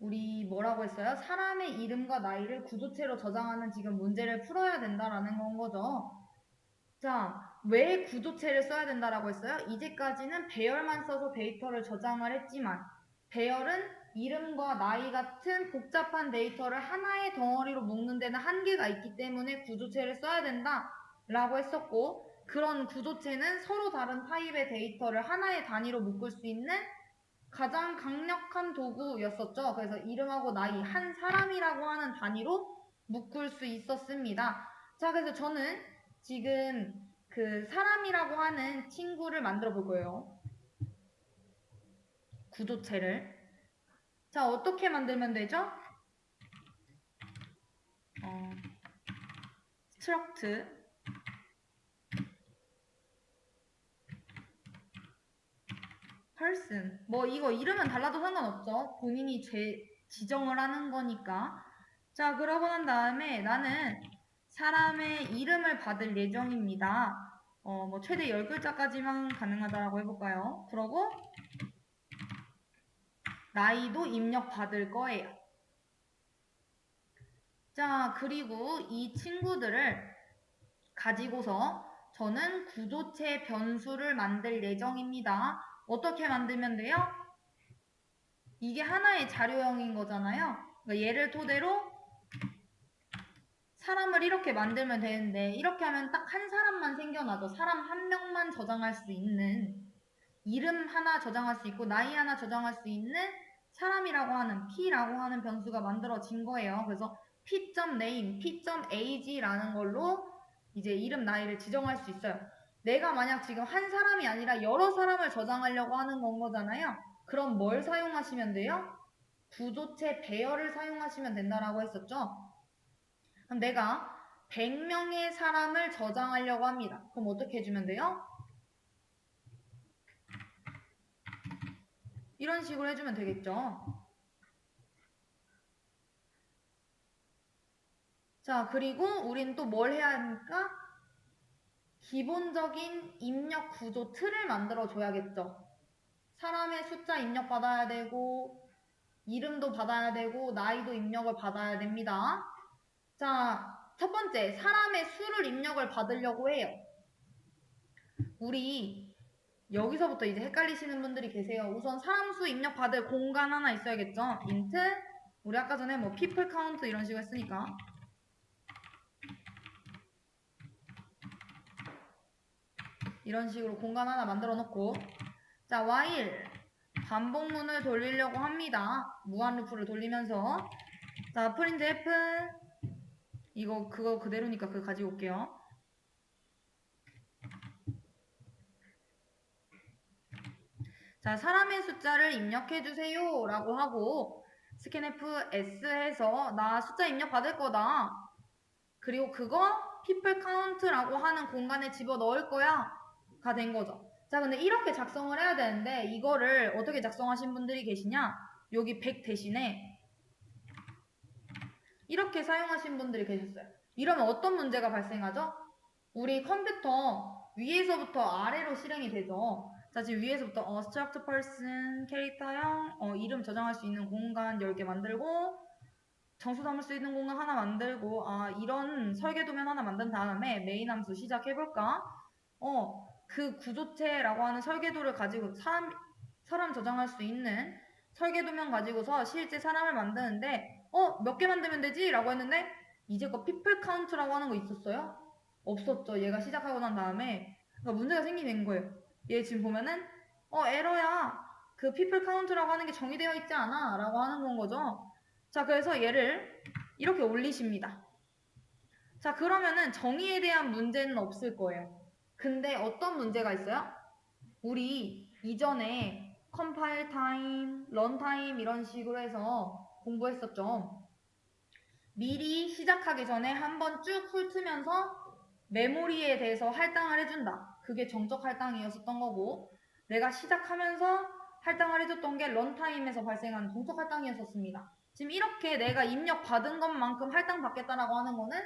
S1: 우리 뭐라고 했어요? 사람의 이름과 나이를 구조체로 저장하는 지금 문제를 풀어야 된다라는 건 거죠. 자, 왜 구조체를 써야 된다라고 했어요? 이제까지는 배열만 써서 데이터를 저장을 했지만 배열은 이름과 나이 같은 복잡한 데이터를 하나의 덩어리로 묶는 데는 한계가 있기 때문에 구조체를 써야 된다라고 했었고 그런 구조체는 서로 다른 타입의 데이터를 하나의 단위로 묶을 수 있는 가장 강력한 도구였었죠. 그래서 이름하고 나이, 한 사람이라고 하는 단위로 묶을 수 있었습니다. 자, 그래서 저는 지금 그 사람이라고 하는 친구를 만들어 볼 거예요. 구조체를. 자, 어떻게 만들면 되죠? struct person. 뭐 이거 이름은 달라도 상관없죠. 본인이 지정을 하는 거니까. 자, 그러고 난 다음에 나는 사람의 이름을 받을 예정입니다. 뭐 최대 10글자까지만 가능하다라고 해볼까요? 그러고 나이도 입력 받을 거예요. 자, 그리고 이 친구들을 가지고서 저는 구조체 변수를 만들 예정입니다. 어떻게 만들면 돼요? 이게 하나의 자료형인 거잖아요. 그러니까 얘를 토대로 사람을 이렇게 만들면 되는데 이렇게 하면 딱 한 사람만 생겨나죠. 사람 한 명만 저장할 수 있는 이름 하나 저장할 수 있고 나이 하나 저장할 수 있는 사람이라고 하는 P라고 하는 변수가 만들어진 거예요. 그래서 P.name, P.age라는 걸로 이제 이름 나이를 지정할 수 있어요. 내가 만약 지금 한 사람이 아니라 여러 사람을 저장하려고 하는 건 거잖아요. 그럼 뭘 사용하시면 돼요? 구조체 배열을 사용하시면 된다라고 했었죠. 그럼 내가 100명의 사람을 저장하려고 합니다. 그럼 어떻게 해주면 돼요? 이런 식으로 해주면 되겠죠. 자, 그리고 우린 또 뭘 해야 합니까? 기본적인 입력 구조 틀을 만들어 줘야겠죠. 사람의 숫자 입력 받아야 되고 이름도 받아야 되고 나이도 입력을 받아야 됩니다. 자, 첫 번째 사람의 수를 입력을 받으려고 해요. 우리 여기서부터 이제 헷갈리시는 분들이 계세요. 우선 사람 수 입력 받을 공간 하나 있어야겠죠. int 우리 아까 전에 뭐 people count 이런 식으로 했으니까 이런 식으로 공간 하나 만들어 놓고 자 while 반복문을 돌리려고 합니다. 무한 루프를 돌리면서 자 printf 이거 그거 그대로니까 그거 가지고 올게요. 자 사람의 숫자를 입력해주세요 라고 하고 scanf s 해서 나 숫자 입력 받을 거다. 그리고 그거 people count라고 하는 공간에 집어 넣을 거야 가 된 거죠. 자 근데 이렇게 작성을 해야 되는데 이거를 어떻게 작성하신 분들이 계시냐 여기 100 대신에 이렇게 사용하신 분들이 계셨어요. 이러면 어떤 문제가 발생하죠? 우리 컴퓨터 위에서부터 아래로 실행이 되죠. 자 지금 위에서부터 struct person 캐릭터형 이름 저장할 수 있는 공간 10개 만들고 정수 담을 수 있는 공간 하나 만들고 이런 설계 도면 하나 만든 다음에 메인 함수 시작해볼까? 그 구조체라고 하는 설계도를 가지고 사람 저장할 수 있는 설계 도면 가지고서 실제 사람을 만드는데 몇 개 만들면 되지? 라고 했는데 이제껏 people count라고 하는 거 있었어요? 없었죠. 얘가 시작하고 난 다음에 그러니까 문제가 생기는 거예요. 얘 지금 보면은 에러야. 그 people count라고 하는 게 정의되어 있지 않아 라고 하는 건 거죠. 자, 그래서 얘를 이렇게 올리십니다. 자, 그러면은 정의에 대한 문제는 없을 거예요. 근데 어떤 문제가 있어요? 우리 이전에 컴파일 타임, 런 타임 이런 식으로 해서 공부했었죠. 미리 시작하기 전에 한번 쭉 훑으면서 메모리에 대해서 할당을 해준다. 그게 정적 할당이었었던 거고, 내가 시작하면서 할당을 해줬던 게 런타임에서 발생하는 동적 할당이었었습니다. 지금 이렇게 내가 입력 받은 것만큼 할당 받겠다라고 하는 거는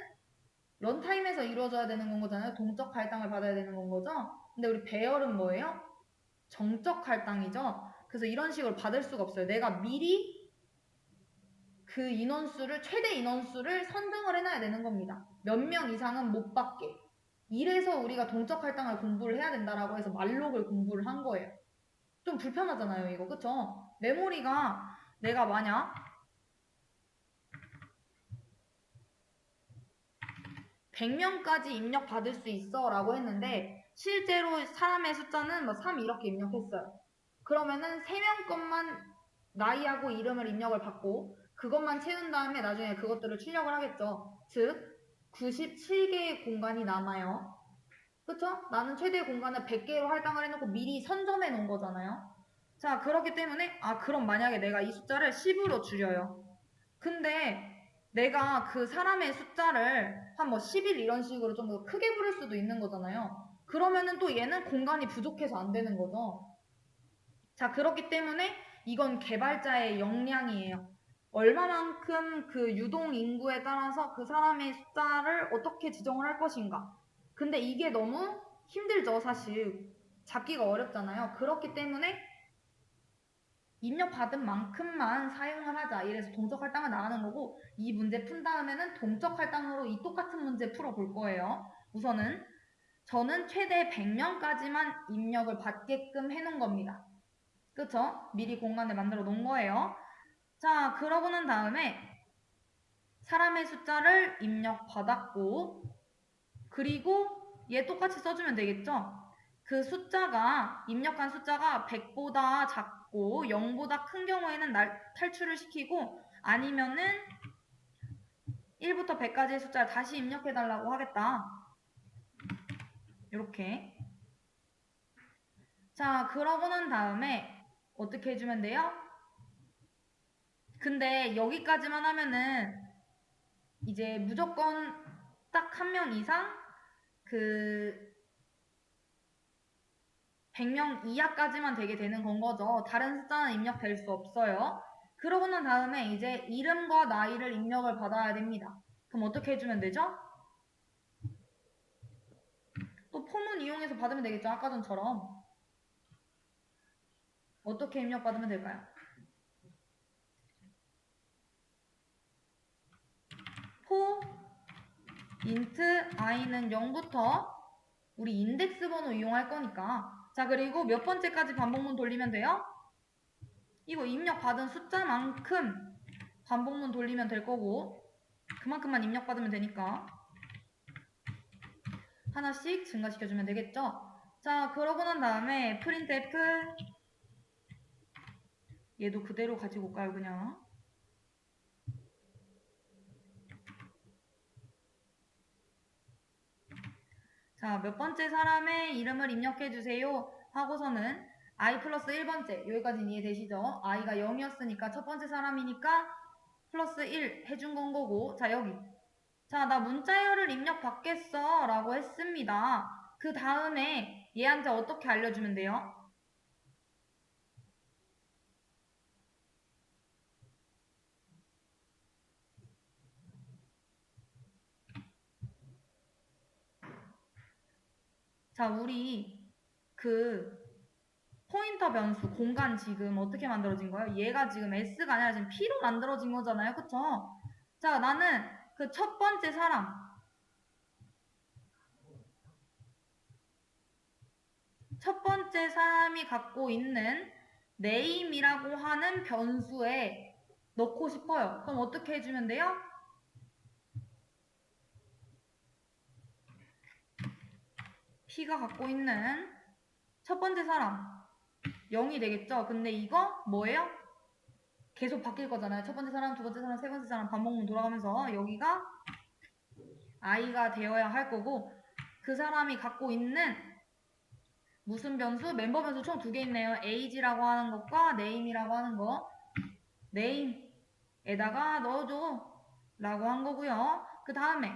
S1: 런타임에서 이루어져야 되는 건 거잖아요. 동적 할당을 받아야 되는 건 거죠. 근데 우리 배열은 뭐예요? 정적 할당이죠. 그래서 이런 식으로 받을 수가 없어요. 내가 미리 그 인원수를, 최대 인원수를 선정을 해놔야 되는 겁니다. 몇 명 이상은 못 받게. 이래서 우리가 동적 할당을 공부를 해야 된다라고 해서 말록을 공부를 한 거예요. 좀 불편하잖아요, 이거. 그쵸? 메모리가 내가 만약 100명까지 입력 받을 수 있어 라고 했는데 실제로 사람의 숫자는 뭐 3 이렇게 입력했어요. 그러면은 3명 것만 나이하고 이름을 입력을 받고 그것만 채운 다음에 나중에 그것들을 출력을 하겠죠. 즉 97개의 공간이 남아요. 그쵸? 나는 최대 공간을 100개로 할당을 해놓고 미리 선점해 놓은 거잖아요. 자, 그렇기 때문에 그럼 만약에 내가 이 숫자를 10으로 줄여요. 근데 내가 그 사람의 숫자를 한 뭐 11 이런 식으로 좀 더 크게 부를 수도 있는 거잖아요. 그러면은 또 얘는 공간이 부족해서 안 되는 거죠. 자, 그렇기 때문에 이건 개발자의 역량이에요. 얼마만큼 그 유동 인구에 따라서 그 사람의 숫자를 어떻게 지정을 할 것인가. 근데 이게 너무 힘들죠, 사실. 잡기가 어렵잖아요. 그렇기 때문에 입력받은 만큼만 사용을 하자. 이래서 동적 할당을 나가는 거고, 이 문제 푼 다음에는 동적 할당으로 이 똑같은 문제 풀어볼 거예요. 우선은 저는 최대 100명까지만 입력을 받게끔 해놓은 겁니다. 그쵸? 미리 공간을 만들어 놓은 거예요. 자, 그러고 난 다음에 사람의 숫자를 입력받았고, 그리고 얘 똑같이 써주면 되겠죠? 그 숫자가, 입력한 숫자가 100보다 작고 0보다 큰 경우에는 탈출을 시키고, 아니면은 1부터 100까지의 숫자를 다시 입력해달라고 하겠다. 이렇게. 자, 그러고 난 다음에 어떻게 해주면 돼요? 근데 여기까지만 하면은 이제 무조건 딱 한 명 이상 그 100명 이하까지만 되게 되는 건 거죠. 다른 숫자는 입력될 수 없어요. 그러고 난 다음에 이제 이름과 나이를 입력을 받아야 됩니다. 그럼 어떻게 해주면 되죠? 또 폼은 이용해서 받으면 되겠죠. 아까 전처럼. 어떻게 입력받으면 될까요? 포 인트 i는 0부터 우리 인덱스 번호 이용할 거니까. 자, 그리고 몇 번째까지 반복문 돌리면 돼요? 이거 입력받은 숫자만큼 반복문 돌리면 될 거고, 그만큼만 입력받으면 되니까 하나씩 증가시켜주면 되겠죠? 자, 그러고 난 다음에 printf 얘도 그대로 가지고 올까요, 그냥? 자, 몇 번째 사람의 이름을 입력해주세요 하고서는 i 플러스 1번째, 여기까지는 이해되시죠? i가 0이었으니까 첫 번째 사람이니까 플러스 1 해준 건 거고, 자, 여기. 자, 나 문자열을 입력받겠어 라고 했습니다. 그 다음에 얘한테 어떻게 알려주면 돼요? 자, 우리 그 포인터 변수 공간 지금 어떻게 만들어진 거예요? 얘가 지금 S가 아니라 지금 P로 만들어진 거잖아요. 그쵸? 자, 나는 그 첫 번째 사람, 첫 번째 사람이 갖고 있는 name이라고 하는 변수에 넣고 싶어요. 그럼 어떻게 해주면 돼요? P가 갖고 있는 첫 번째 사람 0이 되겠죠? 근데 이거 뭐예요? 계속 바뀔 거잖아요. 첫 번째 사람, 두 번째 사람, 세 번째 사람 반복문 돌아가면서 여기가 i가 되어야 할 거고 그 사람이 갖고 있는 무슨 변수? 멤버 변수 총 2개 있네요. age라고 하는 것과 name이라고 하는 거. name에다가 넣어줘 라고 한 거고요. 그 다음에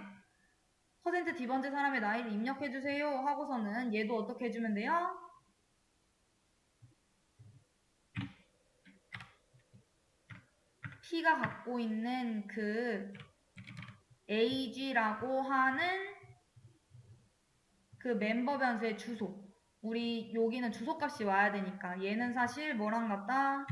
S1: 퍼센트 D번째 사람의 나이를 입력해주세요 하고서는 얘도 어떻게 해주면 돼요? P가 갖고 있는 그 age라고 하는 그 멤버 변수의 주소. 우리 여기는 주소값이 와야 되니까 얘는 사실 뭐랑 같다?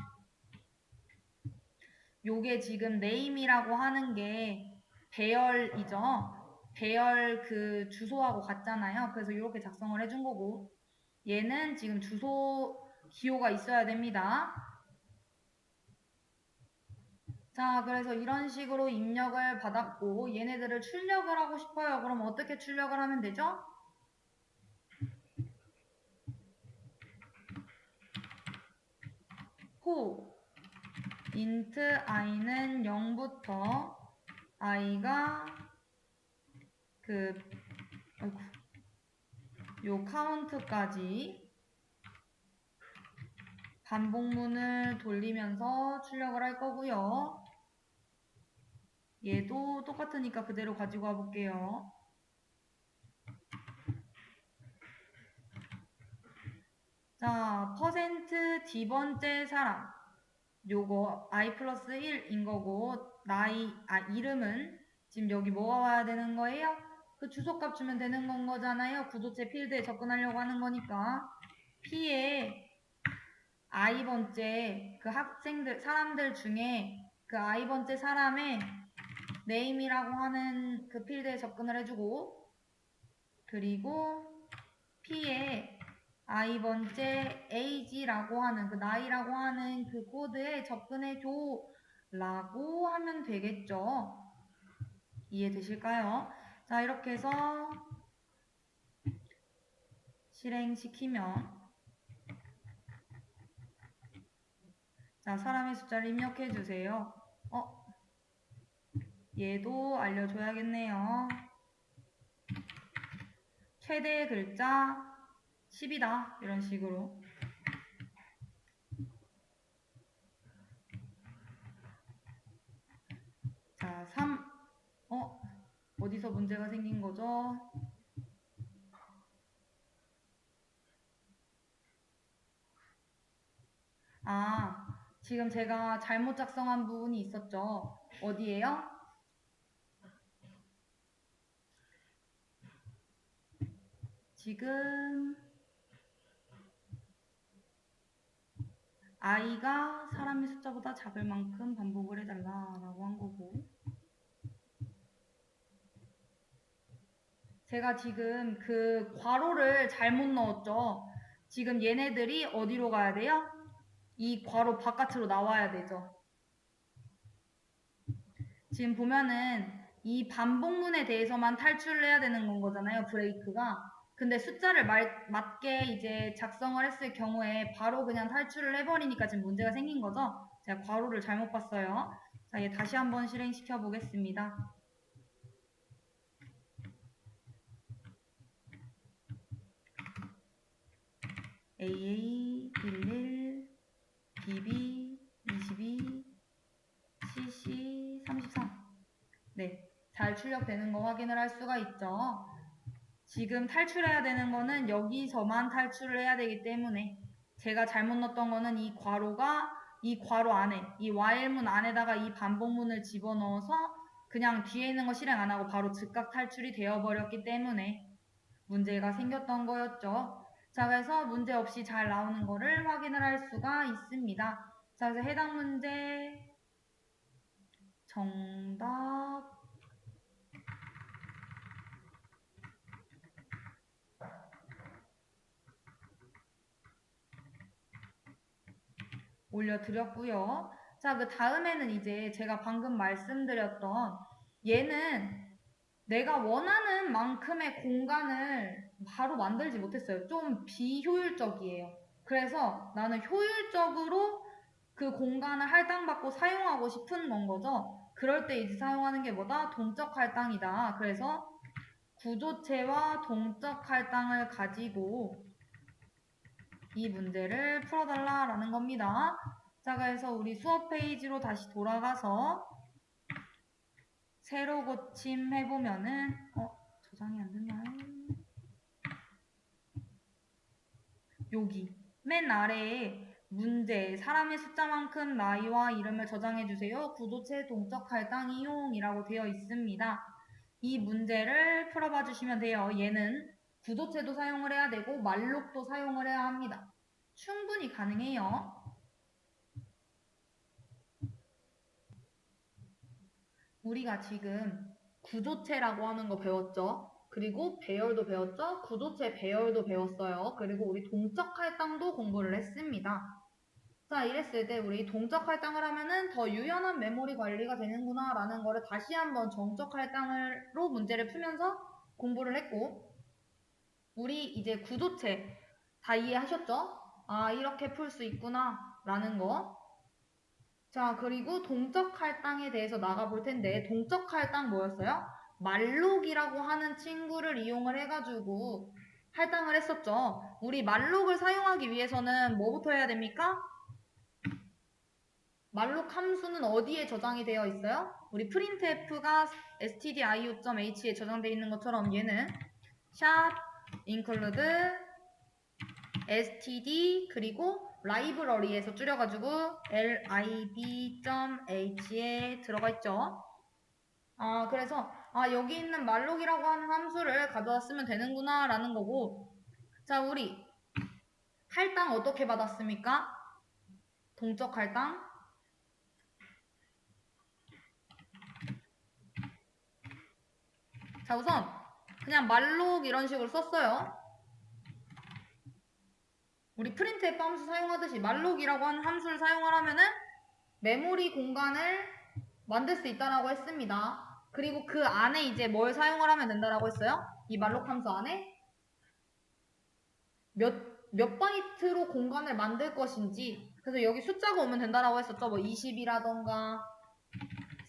S1: 요게 지금 name이라고 하는 게 배열이죠. 배열 그 주소하고 같잖아요. 그래서 이렇게 작성을 해준 거고 얘는 지금 주소 기호가 있어야 됩니다. 자, 그래서 이런 식으로 입력을 받았고 얘네들을 출력을 하고 싶어요. 그럼 어떻게 출력을 하면 되죠? int i는 0부터 i가 요 카운트까지 반복문을 돌리면서 출력을 할 거고요. 얘도 똑같으니까 그대로 가지고 와볼게요. 자, 퍼센트 D번째 사람. 요거 i 플러스 1인 거고 이름은 지금 여기 뭐가 와야 되는 거예요? 그 주소값 주면 되는 건 거잖아요. 구조체 필드에 접근하려고 하는 거니까 P에 i번째 그 사람들 중에 그 i번째 사람의 name이라고 하는 그 필드에 접근을 해주고 그리고 P에 i번째 age라고 하는 그 나이라고 하는 그 코드에 접근해줘 라고 하면 되겠죠. 이해되실까요? 자, 이렇게 해서 실행시키면 자, 사람의 숫자를 입력해주세요. 얘도 알려줘야겠네요. 최대 글자 10이다. 이런 식으로. 자, 3. 어디서 문제가 생긴 거죠? 지금 제가 잘못 작성한 부분이 있었죠. 어디예요? 지금 i가 사람의 숫자보다 작을 만큼 반복을 해달라라고 한 거고 제가 지금 그 괄호를 잘못 넣었죠. 지금 얘네들이 어디로 가야 돼요? 이 괄호 바깥으로 나와야 되죠. 지금 보면은 이 반복문에 대해서만 탈출을 해야 되는 건 거잖아요. 브레이크가. 근데 숫자를 맞게 이제 작성을 했을 경우에 바로 그냥 탈출을 해버리니까 지금 문제가 생긴 거죠. 제가 괄호를 잘못 봤어요. 자, 얘 다시 한번 실행시켜 보겠습니다. AA 11 BB 22 CC 33 네, 잘 출력되는 거 확인을 할 수가 있죠. 지금 탈출해야 되는 거는 여기서만 탈출을 해야 되기 때문에 제가 잘못 넣었던 거는 이 괄호가 이 괄호 안에 이 while문 안에다가 이 반복문을 집어넣어서 그냥 뒤에 있는 거 실행 안 하고 바로 즉각 탈출이 되어버렸기 때문에 문제가 생겼던 거였죠. 자, 그래서 문제 없이 잘 나오는 거를 확인을 할 수가 있습니다. 자, 그래서 해당 문제 정답 올려드렸고요. 자, 그 다음에는 이제 제가 방금 말씀드렸던 얘는 내가 원하는 만큼의 공간을 바로 만들지 못했어요. 좀 비효율적이에요. 그래서 나는 효율적으로 그 공간을 할당받고 사용하고 싶은 건 거죠. 그럴 때 이제 사용하는 게 뭐다? 동적 할당이다. 그래서 구조체와 동적 할당을 가지고 이 문제를 풀어달라라는 겁니다. 자, 그래서 우리 수업 페이지로 다시 돌아가서 새로 고침 해보면은 저장이 안 됐나요? 여기 맨 아래에 문제 사람의 숫자만큼 나이와 이름을 저장해주세요. 구조체 동적 할당 이용이라고 되어 있습니다. 이 문제를 풀어봐 주시면 돼요. 얘는 구조체도 사용을 해야 되고 말록도 사용을 해야 합니다. 충분히 가능해요. 우리가 지금 구조체라고 하는 거 배웠죠? 그리고 배열도 배웠죠? 구조체 배열도 배웠어요. 그리고 우리 동적 할당도 공부를 했습니다. 자, 이랬을 때 우리 동적 할당을 하면은 더 유연한 메모리 관리가 되는구나 라는 거를 다시 한번 정적 할당으로 문제를 풀면서 공부를 했고, 우리 이제 구조체 다 이해하셨죠? 아, 이렇게 풀 수 있구나 라는 거. 자, 그리고 동적 할당에 대해서 나가볼 텐데, 동적 할당 뭐였어요? 말록이라고 하는 친구를 이용을 해가지고 할당을 했었죠. 우리 말록을 사용하기 위해서는 뭐부터 해야 됩니까? 말록 함수는 어디에 저장이 되어 있어요? 우리 printf가 stdio.h에 저장되어 있는 것처럼 얘는 샵 include std 그리고 라이브러리에서 줄여가지고 lib.h에 들어가 있죠. 그래서 여기 있는 말록이라고 하는 함수를 가져다 쓰면 되는구나 라는 거고, 자, 우리 할당 어떻게 받았습니까? 동적 할당. 자, 우선 그냥 말록 이런 식으로 썼어요. 우리 printf 함수 사용하듯이 말록이라고 하는 함수를 사용을 하면은 메모리 공간을 만들 수 있다라고 했습니다. 그리고 그 안에 이제 뭘 사용을 하면 된다라고 했어요? 이 말록 함수 안에 몇 바이트로 공간을 만들 것인지, 그래서 여기 숫자가 오면 된다라고 했었죠. 뭐 20이라던가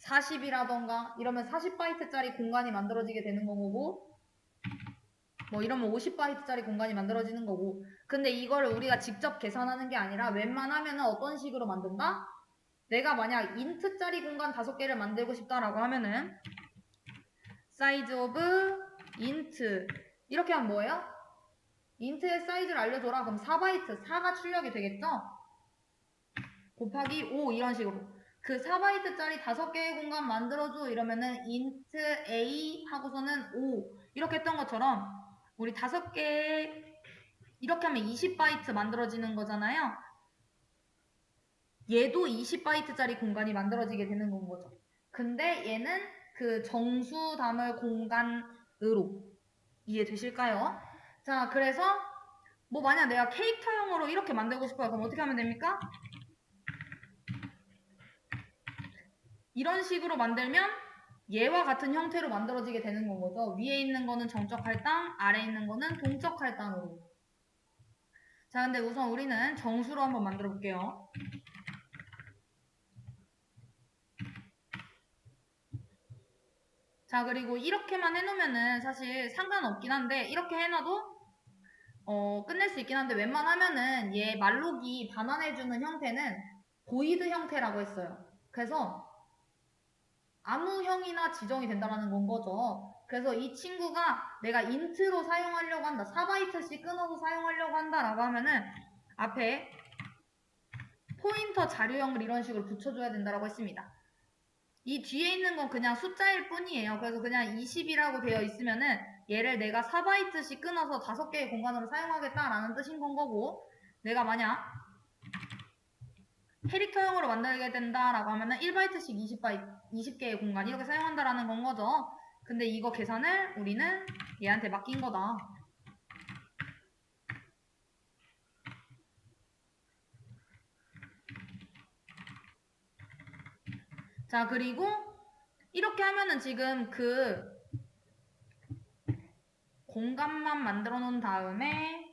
S1: 40이라던가 이러면 40바이트짜리 공간이 만들어지게 되는 거고, 뭐 이러면 50바이트짜리 공간이 만들어지는 거고, 근데 이거를 우리가 직접 계산하는 게 아니라 웬만하면은 어떤 식으로 만든다? 내가 만약 int짜리 공간 5개를 만들고 싶다라고 하면은 size of int 이렇게 하면 뭐예요? int의 사이즈를 알려줘라. 그럼 4바이트, 4가 출력이 되겠죠? 곱하기 5 이런 식으로. 그 4바이트짜리 5개의 공간 만들어줘 이러면은 int a 하고서는 5 이렇게 했던 것처럼 우리 5개 이렇게 하면 20바이트 만들어지는 거잖아요. 얘도 20바이트짜리 공간이 만들어지게 되는 건 거죠. 근데 얘는 그 정수 담을 공간으로 이해되실까요? 자, 그래서 뭐 만약 내가 캐릭터형으로 이렇게 만들고 싶어요. 그럼 어떻게 하면 됩니까? 이런 식으로 만들면 얘와 같은 형태로 만들어지게 되는 건 거죠. 위에 있는 거는 정적 할당, 아래에 있는 거는 동적 할당으로. 자, 근데 우선 우리는 정수로 한번 만들어 볼게요. 자, 그리고 이렇게만 해놓으면은 사실 상관없긴 한데, 이렇게 해놔도 끝낼 수 있긴 한데, 웬만하면은 얘 말록이 반환해주는 형태는 보이드 형태라고 했어요. 그래서 아무 형이나 지정이 된다는 건 거죠. 그래서 이 친구가 내가 int로 사용하려고 한다. 4바이트씩 끊어서 사용하려고 한다라고 하면은 앞에 포인터 자료형을 이런 식으로 붙여줘야 된다고 했습니다. 이 뒤에 있는 건 그냥 숫자일 뿐이에요. 그래서 그냥 20이라고 되어 있으면은 얘를 내가 4바이트씩 끊어서 5개의 공간으로 사용하겠다라는 뜻인 건 거고, 내가 만약 캐릭터형으로 만들게 된다라고 하면은 1바이트씩 20개의 공간 이렇게 사용한다라는 건 거죠. 근데 이거 계산을 우리는 얘한테 맡긴 거다. 자, 그리고 이렇게 하면은 지금 그 공간만 만들어 놓은 다음에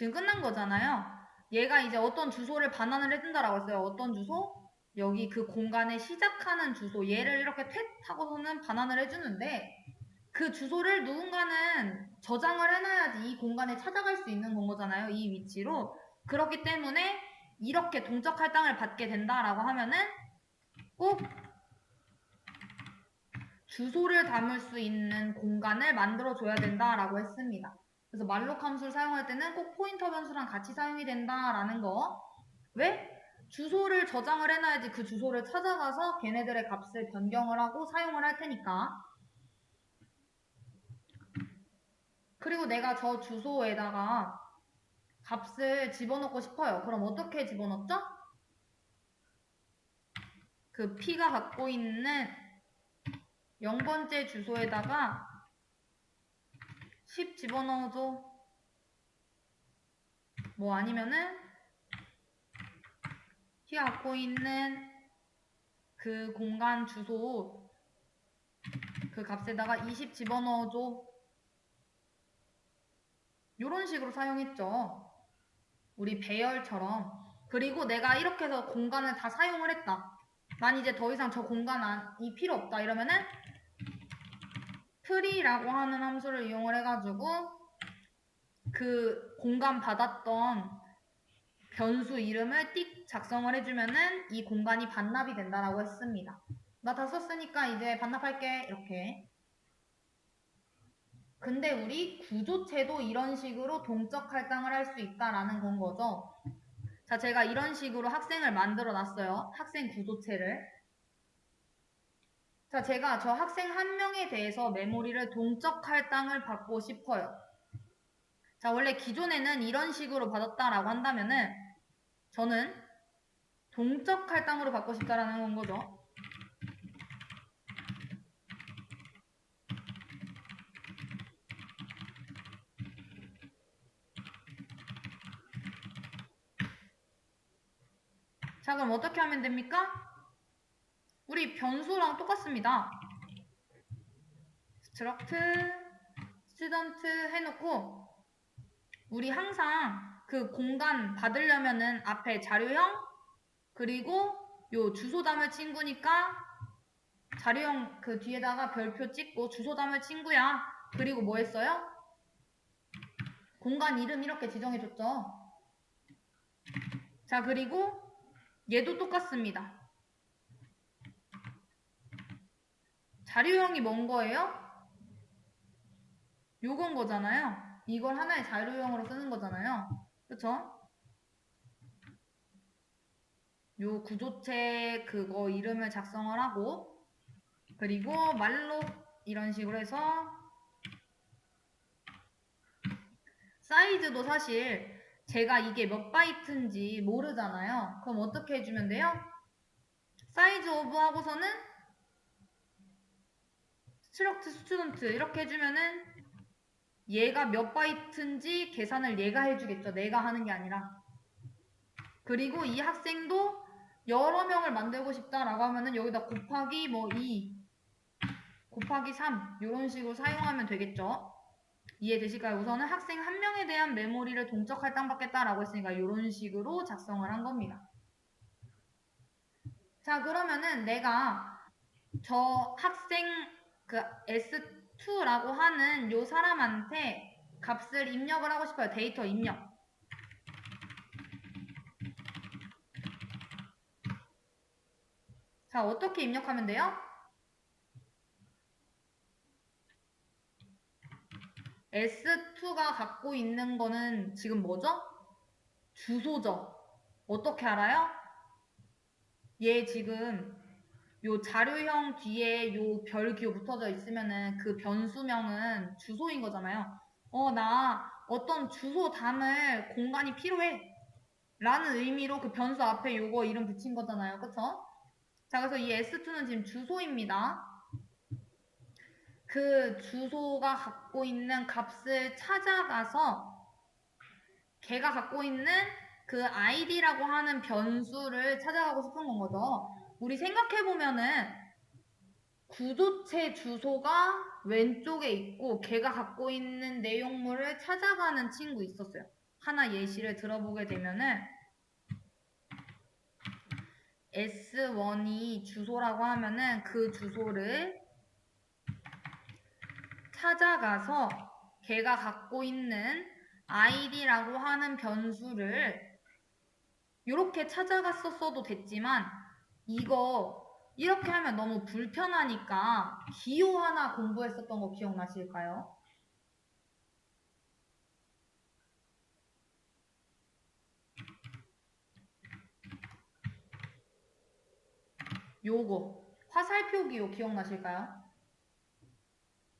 S1: 지금 끝난 거잖아요. 얘가 이제 어떤 주소를 반환을 해준다라고 했어요. 어떤 주소? 여기 그 공간에 시작하는 주소, 얘를 이렇게 텟 하고서는 반환을 해주는데 그 주소를 누군가는 저장을 해놔야지 이 공간에 찾아갈 수 있는 거잖아요. 이 위치로. 그렇기 때문에 이렇게 동적 할당을 받게 된다라고 하면은 꼭 주소를 담을 수 있는 공간을 만들어줘야 된다라고 했습니다. 그래서 말록 함수를 사용할 때는 꼭 포인터 변수랑 같이 사용이 된다라는 거. 왜? 주소를 저장을 해놔야지 그 주소를 찾아가서 걔네들의 값을 변경을 하고 사용을 할 테니까. 그리고 내가 저 주소에다가 값을 집어넣고 싶어요. 그럼 어떻게 집어넣죠? 그 P가 갖고 있는 0번째 주소에다가 10 집어넣어줘. 뭐 아니면은 P가 갖고 있는 그 공간 주소 그 값에다가 20 집어넣어줘. 이런 식으로 사용했죠. 우리 배열처럼. 그리고 내가 이렇게 해서 공간을 다 사용을 했다. 난 이제 더 이상 저 공간이 필요 없다. 이러면은 free라고 하는 함수를 이용을 해가지고 그 공간 받았던 변수 이름을 띡 작성을 해주면은 이 공간이 반납이 된다라고 했습니다. 나 다 썼으니까 이제 반납할게. 이렇게. 근데 우리 구조체도 이런 식으로 동적 할당을 할 수 있다라는 건 거죠. 자, 제가 이런 식으로 학생을 만들어 놨어요. 학생 구조체를. 자, 제가 저 학생 한 명에 대해서 메모리를 동적 할당을 받고 싶어요. 자, 원래 기존에는 이런 식으로 받았다라고 한다면은 저는 동적 할당으로 받고 싶다라는 건 거죠. 자, 그럼 어떻게 하면 됩니까? 우리 변수랑 똑같습니다. struct student 해놓고 우리 항상 그 공간 받으려면은 앞에 자료형 그리고 요 주소 담을 친구니까 자료형 그 뒤에다가 별표 찍고 주소 담을 친구야. 그리고 뭐 했어요? 공간 이름 이렇게 지정해줬죠. 자, 그리고 얘도 똑같습니다. 자료형이 뭔 거예요? 요건 거잖아요. 이걸 하나의 자료형으로 쓰는 거잖아요. 그쵸? 요 구조체 그거 이름을 작성을 하고 그리고 말록 이런 식으로 해서 사이즈도 사실 제가 이게 몇 바이트인지 모르잖아요. 그럼 어떻게 해주면 돼요? 사이즈 오브 하고서는 스트럭트 스튜던트 이렇게 해주면은 얘가 몇 바이트인지 계산을 얘가 해주겠죠. 내가 하는 게 아니라. 그리고 이 학생도 여러 명을 만들고 싶다라고 하면은 여기다 곱하기 뭐 2, 곱하기 3 이런 식으로 사용하면 되겠죠. 이해되실까요? 우선은 학생 한 명에 대한 메모리를 동적 할당받겠다라고 했으니까 이런 식으로 작성을 한 겁니다. 자, 그러면은 내가 저 학생 그 S2라고 하는 요 사람한테 값을 입력을 하고 싶어요. 데이터 입력. 자, 어떻게 입력하면 돼요? S2가 갖고 있는 거는 지금 뭐죠? 주소죠. 어떻게 알아요? 얘 지금 요 자료형 뒤에 요 별 기호 붙어져 있으면은 그 변수명은 주소인 거잖아요. 나 어떤 주소 담을 공간이 필요해. 라는 의미로 그 변수 앞에 요거 이름 붙인 거잖아요. 그쵸? 자, 그래서 이 S2는 지금 주소입니다. 그 주소가 갖고 있는 값을 찾아가서 걔가 갖고 있는 그 id라고 하는 변수를 찾아가고 싶은 건 거죠. 우리 생각해보면은 구조체 주소가 왼쪽에 있고 걔가 갖고 있는 내용물을 찾아가는 친구 있었어요. 하나 예시를 들어보게 되면은 S1이 주소라고 하면은 그 주소를 찾아가서 걔가 갖고 있는 id라고 하는 변수를 이렇게 찾아갔었어도 됐지만 이거 이렇게 하면 너무 불편하니까 기호 하나 공부했었던 거 기억나실까요? 요거 화살표 기호 기억나실까요?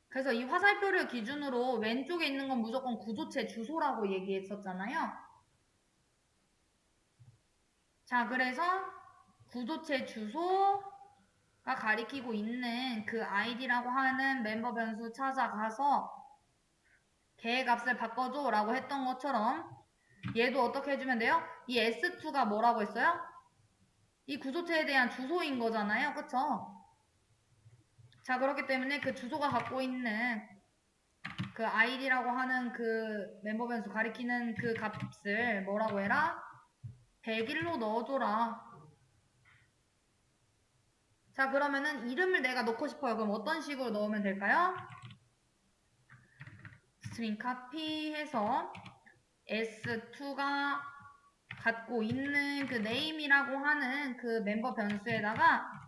S1: 그래서 이 화살표를 기준으로 왼쪽에 있는 건 무조건 구조체 주소라고 얘기했었잖아요. 자, 그래서 구조체 주소가 가리키고 있는 그 id라고 하는 멤버 변수 찾아가서 걔 값을 바꿔줘 라고 했던 것처럼 얘도 어떻게 해주면 돼요? 이 S2가 뭐라고 했어요? 이 구조체에 대한 주소인 거잖아요. 그쵸? 자, 그렇기 때문에 그 주소가 갖고 있는 그 id라고 하는 그 멤버 변수 가리키는 그 값을 뭐라고 해라? 101로 넣어줘라. 자, 그러면은 이름을 내가 넣고 싶어요. 그럼 어떤 식으로 넣으면 될까요? 스트링 카피해서 S2가 갖고 있는 그 name이라고 하는 그 멤버 변수에다가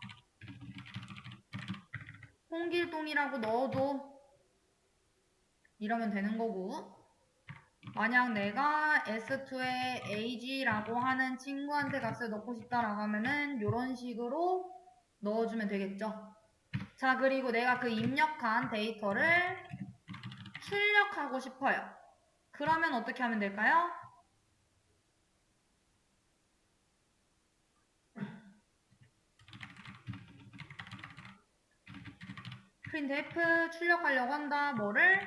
S1: 홍길동이라고 넣어도 이러면 되는 거고, 만약 내가 S2에 ag라고 하는 친구한테 값을 넣고 싶다라고 하면은 이런 식으로 넣어주면 되겠죠. 자, 그리고 내가 그 입력한 데이터를 출력하고 싶어요. 그러면 어떻게 하면 될까요? printf 출력하려고 한다. 뭐를?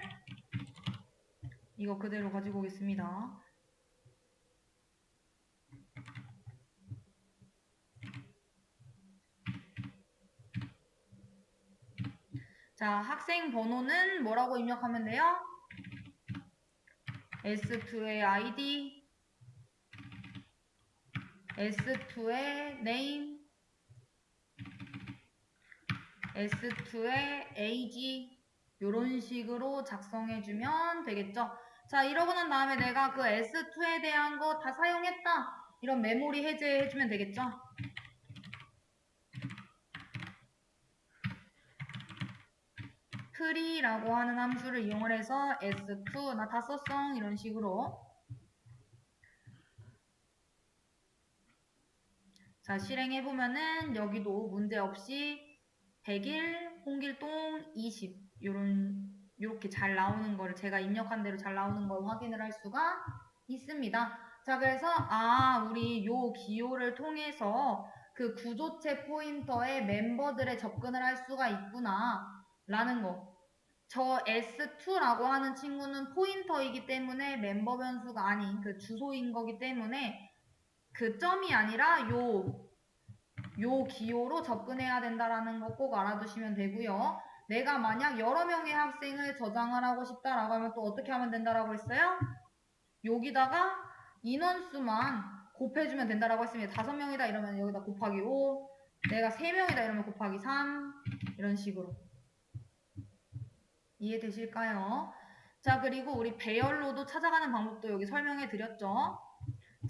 S1: 이거 그대로 가지고 오겠습니다. 자, 학생 번호는 뭐라고 입력하면 돼요? S2의 ID, S2의 name, S2의 age 이런 식으로 작성해주면 되겠죠. 자, 이러고 난 다음에 내가 그 S2에 대한 거 다 사용했다. 이런 메모리 해제해주면 되겠죠. free라고 하는 함수를 이용을 해서 S2 나 다 썼어 이런 식으로. 자, 실행해보면은 여기도 문제없이 100일, 홍길동 20 요렇게 잘 나오는 거를 제가 입력한 대로 잘 나오는 걸 확인을 할 수가 있습니다. 자, 그래서 우리 요 기호를 통해서 그 구조체 포인터의 멤버들에 접근을 할 수가 있구나 라는 거. 저 S2라고 하는 친구는 포인터이기 때문에 멤버 변수가 아닌 그 주소인 거기 때문에 그 점이 아니라 요 기호로 접근해야 된다라는 거 꼭 알아두시면 되고요. 내가 만약 여러 명의 학생을 저장을 하고 싶다라고 하면 또 어떻게 하면 된다라고 했어요? 여기다가 인원수만 곱해주면 된다라고 했습니다. 5명이다 이러면 여기다 곱하기 5, 내가 3명이다 이러면 곱하기 3 이런 식으로. 이해되실까요? 자, 그리고 우리 배열로도 찾아가는 방법도 여기 설명해 드렸죠.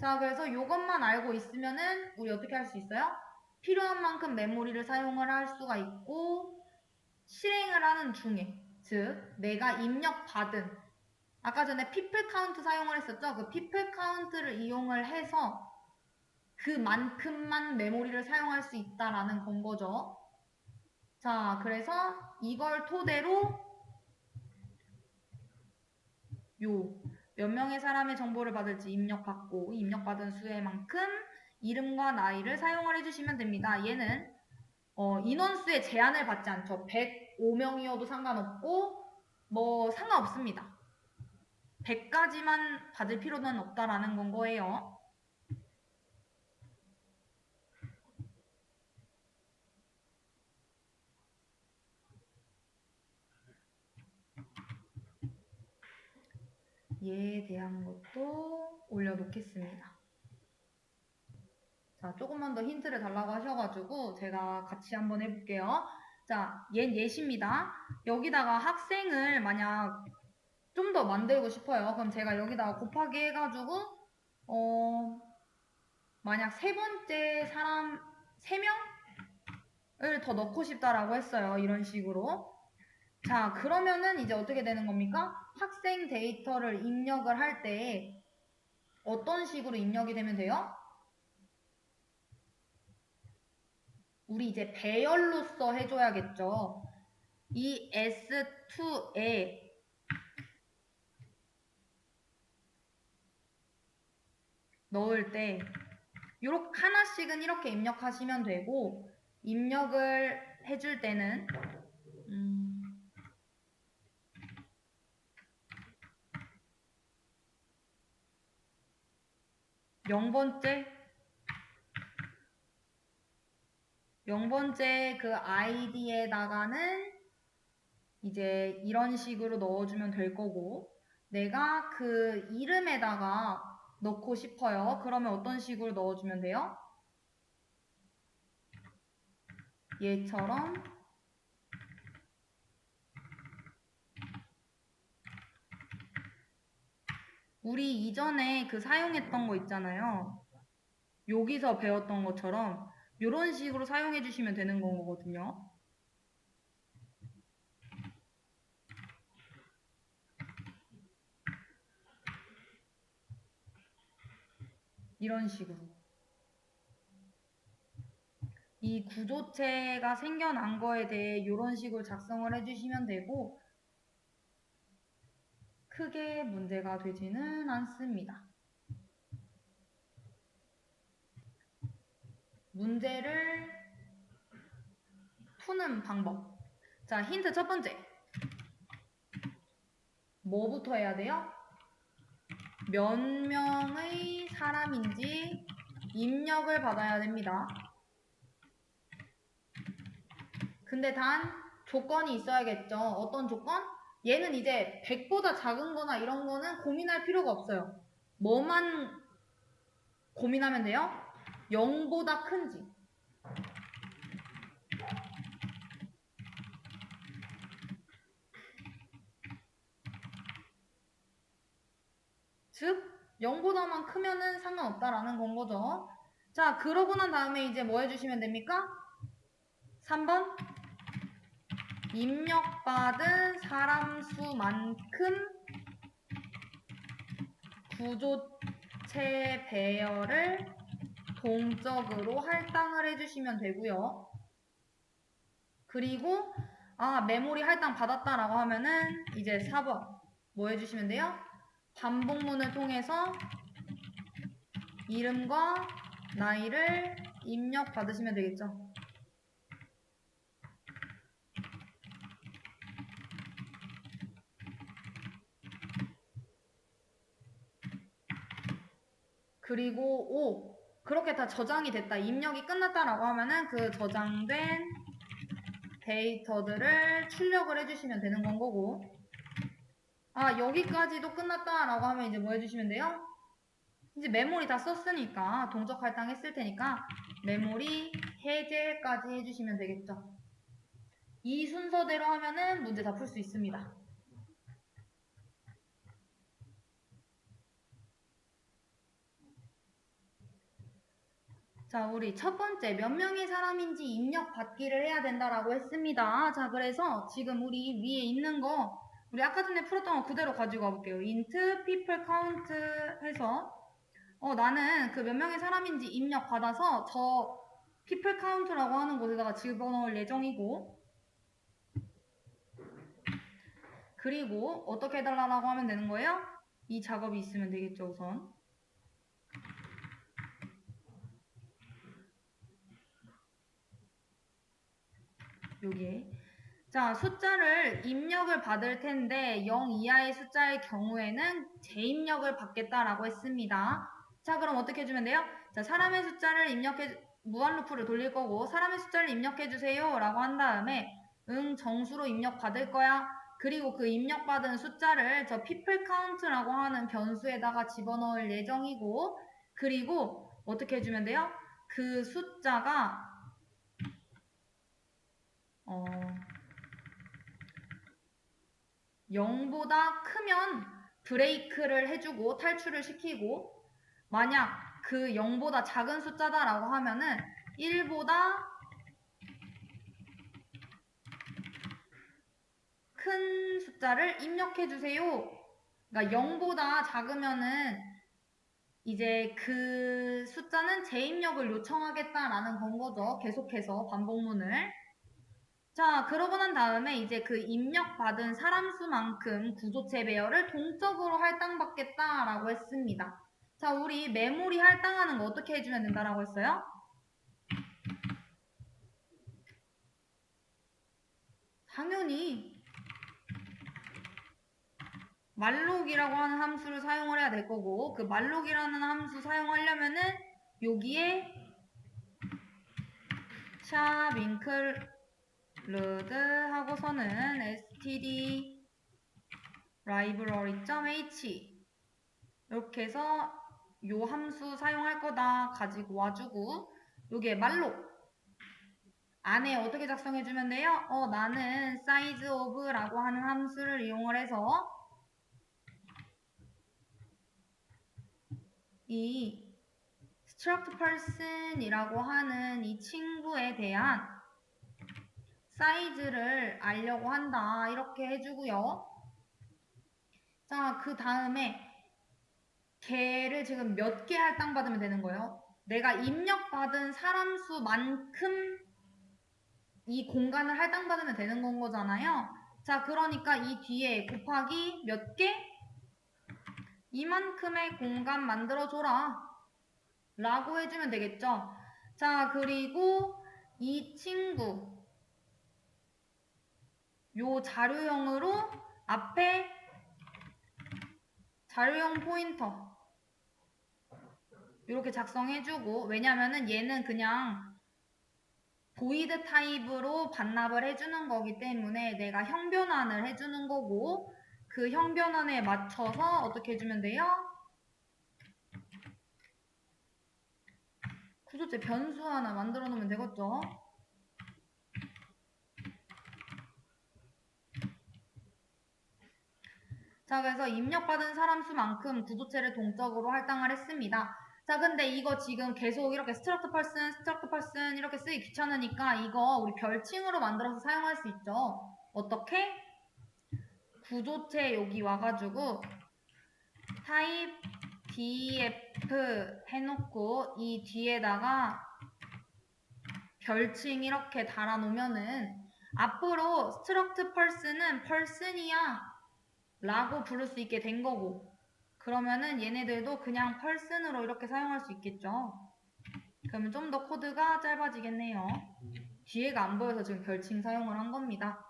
S1: 자, 그래서 이것만 알고 있으면은 우리 어떻게 할 수 있어요? 필요한 만큼 메모리를 사용을 할 수가 있고 실행을 하는 중에, 즉 내가 입력받은 아까 전에 people count 사용을 했었죠? 그 people count를 이용을 해서 그만큼만 메모리를 사용할 수 있다라는 건 거죠. 자, 그래서 이걸 토대로 몇 명의 사람의 정보를 받을지 입력받고 입력받은 수의만큼 이름과 나이를 사용을 해주시면 됩니다. 얘는 인원수의 제한을 받지 않죠. 105명이어도 상관없고 뭐 상관없습니다. 100까지만 받을 필요는 없다라는 건 거예요. 얘에 대한 것도 올려놓겠습니다. 자, 조금만 더 힌트를 달라고 하셔가지고 제가 같이 한번 해볼게요. 자, 얘는 예시입니다. 여기다가 학생을 만약 좀 더 만들고 싶어요. 그럼 제가 여기다가 곱하기 해가지고 만약 세 번째 사람 3명을 더 넣고 싶다라고 했어요. 이런 식으로. 자, 그러면은 이제 어떻게 되는 겁니까? 학생 데이터를 입력을 할 때 어떤 식으로 입력이 되면 돼요? 우리 이제 배열로서 해줘야겠죠. 이 S2에 넣을 때 요렇게 하나씩은 이렇게 입력하시면 되고, 입력을 해줄 때는 0번째 그 아이디에다가는 이제 이런 식으로 넣어주면 될 거고, 내가 그 이름에다가 넣고 싶어요. 그러면 어떤 식으로 넣어주면 돼요? 얘처럼 우리 이전에 그 사용했던 거 있잖아요. 여기서 배웠던 것처럼 이런 식으로 사용해 주시면 되는 거거든요. 이런 식으로. 이 구조체가 생겨난 거에 대해 이런 식으로 작성을 해주시면 되고, 크게 문제가 되지는 않습니다. 문제를 푸는 방법. 자, 힌트 첫 번째. 뭐부터 해야 돼요? 몇 명의 사람인지 입력을 받아야 됩니다. 근데 단 조건이 있어야겠죠. 어떤 조건? 얘는 이제 100보다 작은 거나 이런 거는 고민할 필요가 없어요. 뭐만 고민하면 돼요? 0보다 큰지. 즉 0보다만 크면은 상관없다라는 건 거죠. 자, 그러고 난 다음에 이제 뭐 해주시면 됩니까? 3번 입력받은 사람 수만큼 구조체 배열을 동적으로 할당을 해주시면 되고요. 그리고 메모리 할당 받았다라고 하면은 이제 4번 뭐 해주시면 돼요? 반복문을 통해서 이름과 나이를 입력 받으시면 되겠죠. 그리고 5. 그렇게 다 저장이 됐다. 입력이 끝났다라고 하면은 그 저장된 데이터들을 출력을 해주시면 되는 건 거고. 여기까지도 끝났다라고 하면 이제 뭐 해주시면 돼요? 이제 메모리 다 썼으니까 동적 할당했을 테니까 메모리 해제까지 해주시면 되겠죠. 이 순서대로 하면은 문제 다 풀 수 있습니다. 자, 우리 첫 번째 몇 명의 사람인지 입력 받기를 해야 된다라고 했습니다. 자, 그래서 지금 우리 위에 있는 거 우리 아까 전에 풀었던 거 그대로 가지고 와볼게요. int people count 해서 나는 그 몇 명의 사람인지 입력 받아서 저 people count라고 하는 곳에다가 집어넣을 예정이고, 그리고 어떻게 해달라고 하면 되는 거예요? 이 작업이 있으면 되겠죠, 우선. 여기에. 자, 숫자를 입력을 받을 텐데 0 이하의 숫자의 경우에는 재입력을 받겠다라고 했습니다. 자, 그럼 어떻게 해주면 돼요? 자, 사람의 숫자를 무한 루프를 돌릴 거고 사람의 숫자를 입력해 주세요 라고 한 다음에 정수로 입력 받을 거야. 그리고 그 입력받은 숫자를 저 people count라고 하는 변수에다가 집어넣을 예정이고, 그리고 어떻게 해주면 돼요? 그 숫자가 0보다 크면 브레이크를 해주고 탈출을 시키고, 만약 그 0보다 작은 숫자다라고 하면은 1보다 큰 숫자를 입력해주세요. 그러니까 0보다 작으면은 이제 그 숫자는 재입력을 요청하겠다라는 건 거죠. 계속해서 반복문을. 자, 그러고 난 다음에 이제 그 입력받은 사람 수만큼 구조체 배열을 동적으로 할당받겠다라고 했습니다. 자, 우리 메모리 할당하는 거 어떻게 해주면 된다라고 했어요? 당연히 말록이라고 하는 함수를 사용을 해야 될 거고, 그 말록이라는 함수 사용하려면은 여기에 샵 include 하고서는 std library.h 이렇게 해서 요 함수 사용할 거다 가지고 와주고, 요게 말록 안에 어떻게 작성해주면 돼요? 나는 size of라고 하는 함수를 이용을 해서 이 struct person이라고 하는 이 친구에 대한 사이즈를 알려고 한다. 이렇게 해주고요. 자, 그 다음에 걔를 지금 몇 개 할당받으면 되는 거예요? 내가 입력받은 사람 수만큼 이 공간을 할당받으면 되는 건 거잖아요. 자, 그러니까 이 뒤에 곱하기 몇 개? 이만큼의 공간 만들어줘라 라고 해주면 되겠죠. 자, 그리고 이 친구 요 자료형으로 앞에 자료형 포인터 이렇게 작성해주고, 왜냐면은 얘는 그냥 보이드 타입으로 반납을 해주는 거기 때문에 내가 형변환을 해주는 거고, 그 형변환에 맞춰서 어떻게 해주면 돼요? 구조체 변수 하나 만들어 놓으면 되겠죠? 자, 그래서 입력받은 사람 수만큼 구조체를 동적으로 할당을 했습니다. 자, 근데 이거 지금 계속 이렇게 struct person 이렇게 쓰기 귀찮으니까 이거 우리 별칭으로 만들어서 사용할 수 있죠. 어떻게? 구조체 여기 와가지고 type df 해놓고 이 뒤에다가 별칭 이렇게 달아놓으면은 앞으로 struct person은 person이야 라고 부를 수 있게 된 거고, 그러면은 얘네들도 그냥 person으로 이렇게 사용할 수 있겠죠. 그러면 좀 더 코드가 짧아지겠네요. 뒤에가 안 보여서 지금 별칭 사용을 한 겁니다.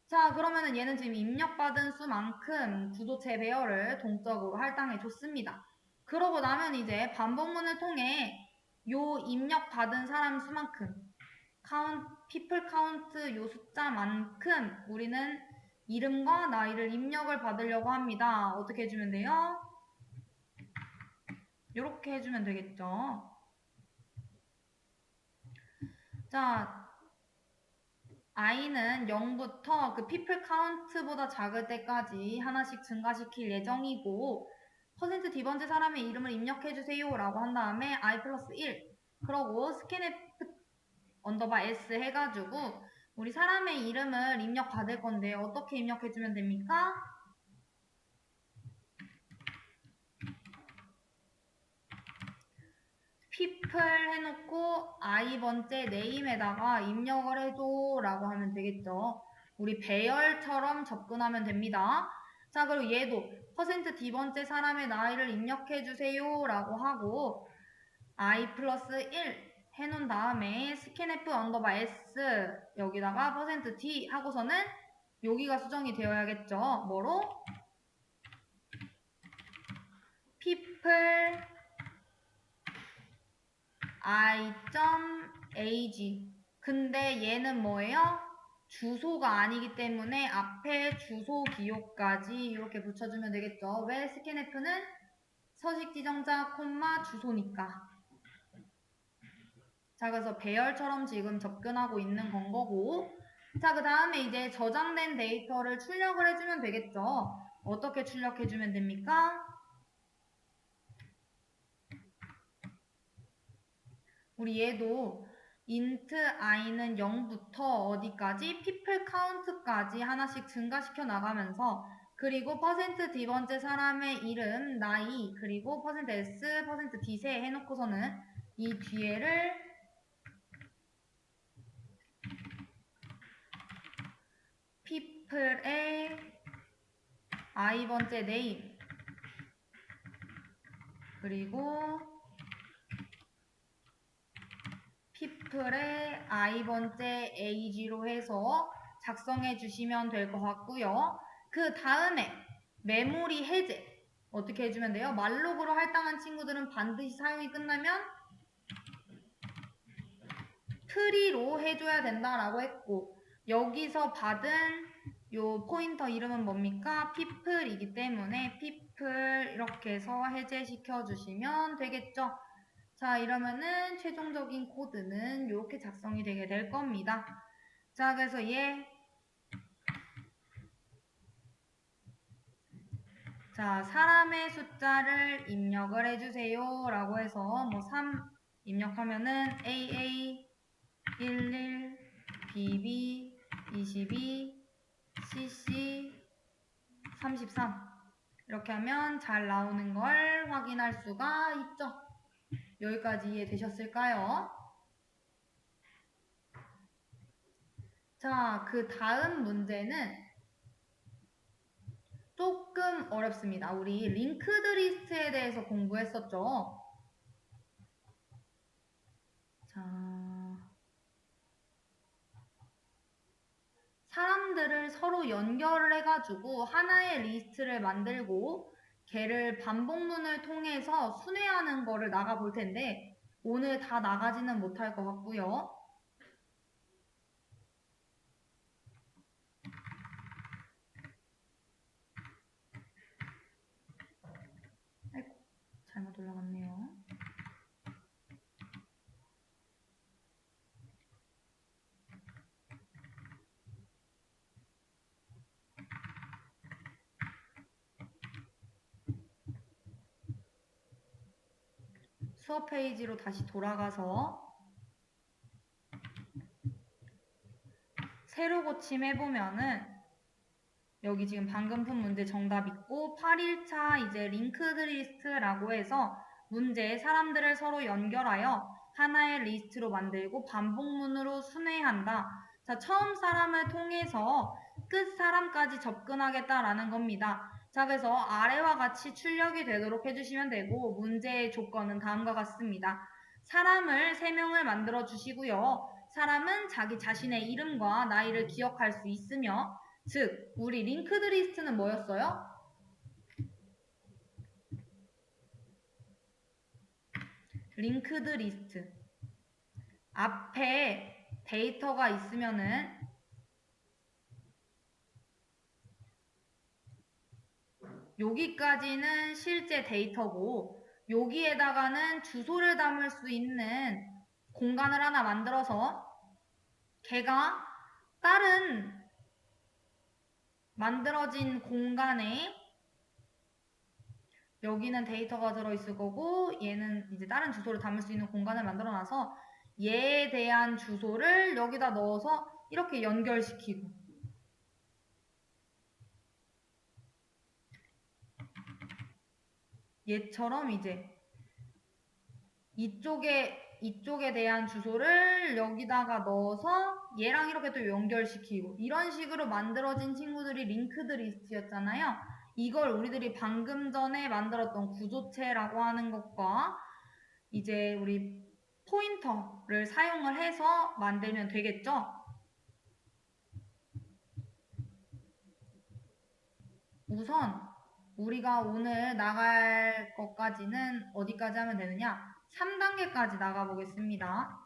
S1: 자, 그러면은 얘는 지금 입력받은 수만큼 구조체 배열을 동적으로 할당해 줬습니다. 그러고 나면 이제 반복문을 통해 요 입력받은 사람 수만큼 people count 요 숫자만큼 우리는 이름과 나이를 입력을 받으려고 합니다. 어떻게 해주면 돼요? 이렇게 해주면 되겠죠. 자, i는 0부터 그 people count보다 작을 때까지 하나씩 증가시킬 예정이고, %d 사람의 이름을 입력해주세요 라고 한 다음에 i 플러스 1 그러고 scanf s 해가지고 우리 사람의 이름을 입력받을 건데 어떻게 입력해주면 됩니까? people 해놓고 i번째 name에다가 입력을 해줘 라고 하면 되겠죠. 우리 배열처럼 접근하면 됩니다. 자, 그리고 얘도 %d번째 사람의 나이를 입력해주세요 라고 하고 i 플러스 1 해놓은 다음에 scanf s 여기다가 %d 하고서는 여기가 수정이 되어야겠죠. 뭐로? people i.ag 근데 얘는 뭐예요? 주소가 아니기 때문에 앞에 주소 기호까지 이렇게 붙여주면 되겠죠. 왜 스캔F는 서식 지정자, 콤마, 주소니까. 자, 그래서 배열처럼 지금 접근하고 있는 건 거고. 자, 그 다음에 이제 저장된 데이터를 출력을 해주면 되겠죠. 어떻게 출력해주면 됩니까? 우리 얘도 int i는 0부터 어디까지? people count까지 하나씩 증가시켜 나가면서 그리고 %d 번째 사람의 이름, 나이, 그리고 %s, %d세 해놓고서는 이 뒤에를 people의 i 번째 name 그리고 people의 i 번째 age로 해서 작성해 주시면 될 것 같고요. 그 다음에 메모리 해제 어떻게 해주면 돼요? 말록으로 할당한 친구들은 반드시 사용이 끝나면 트리로 해줘야 된다라고 했고 여기서 받은 요 포인터 이름은 뭡니까? people이기 때문에 people 이렇게 해서 해제시켜 주시면 되겠죠. 자, 이러면은 최종적인 코드는 이렇게 작성이 되게 될 겁니다. 자, 그래서 자, 사람의 숫자를 입력을 해주세요 라고 해서 뭐 3 입력하면은 AA 11 BB 22 CC 33 이렇게 하면 잘 나오는 걸 확인할 수가 있죠. 여기까지 이해되셨을까요? 자, 그 다음 문제는 조금 어렵습니다. 우리 링크드 리스트에 대해서 공부했었죠. 자, 사람들을 서로 연결을 해가지고 하나의 리스트를 만들고 걔를 반복문을 통해서 순회하는 거를 나가 볼 텐데 오늘 다 나가지는 못할 것 같고요. 아이고, 잘못 올라갔네요. 수업 페이지로 다시 돌아가서 새로 고침해보면은 여기 지금 방금 푼 문제 정답 있고 8일차 이제 링크드 리스트라고 해서 문제에 사람들을 서로 연결하여 하나의 리스트로 만들고 반복문으로 순회한다. 자, 처음 사람을 통해서 끝 사람까지 접근하겠다라는 겁니다. 자, 그래서 아래와 같이 출력이 되도록 해주시면 되고 문제의 조건은 다음과 같습니다. 사람을 3명을 만들어 주시고요. 사람은 자기 자신의 이름과 나이를 기억할 수 있으며 즉, 우리 링크드 리스트는 뭐였어요? 링크드 리스트. 앞에 데이터가 있으면은 여기까지는 실제 데이터고 여기에다가는 주소를 담을 수 있는 공간을 하나 만들어서 걔가 다른 만들어진 공간에 여기는 데이터가 들어있을 거고 얘는 이제 다른 주소를 담을 수 있는 공간을 만들어 놔서 얘에 대한 주소를 여기다 넣어서 이렇게 연결시키고 얘처럼 이제 이쪽에 대한 주소를 여기다가 넣어서 얘랑 이렇게 또 연결시키고 이런 식으로 만들어진 친구들이 링크드 리스트였잖아요. 이걸 우리들이 방금 전에 만들었던 구조체라고 하는 것과 이제 우리 포인터를 사용을 해서 만들면 되겠죠. 우선 우리가 오늘 나갈 것까지는 어디까지 하면 되느냐? 3단계까지 나가 보겠습니다.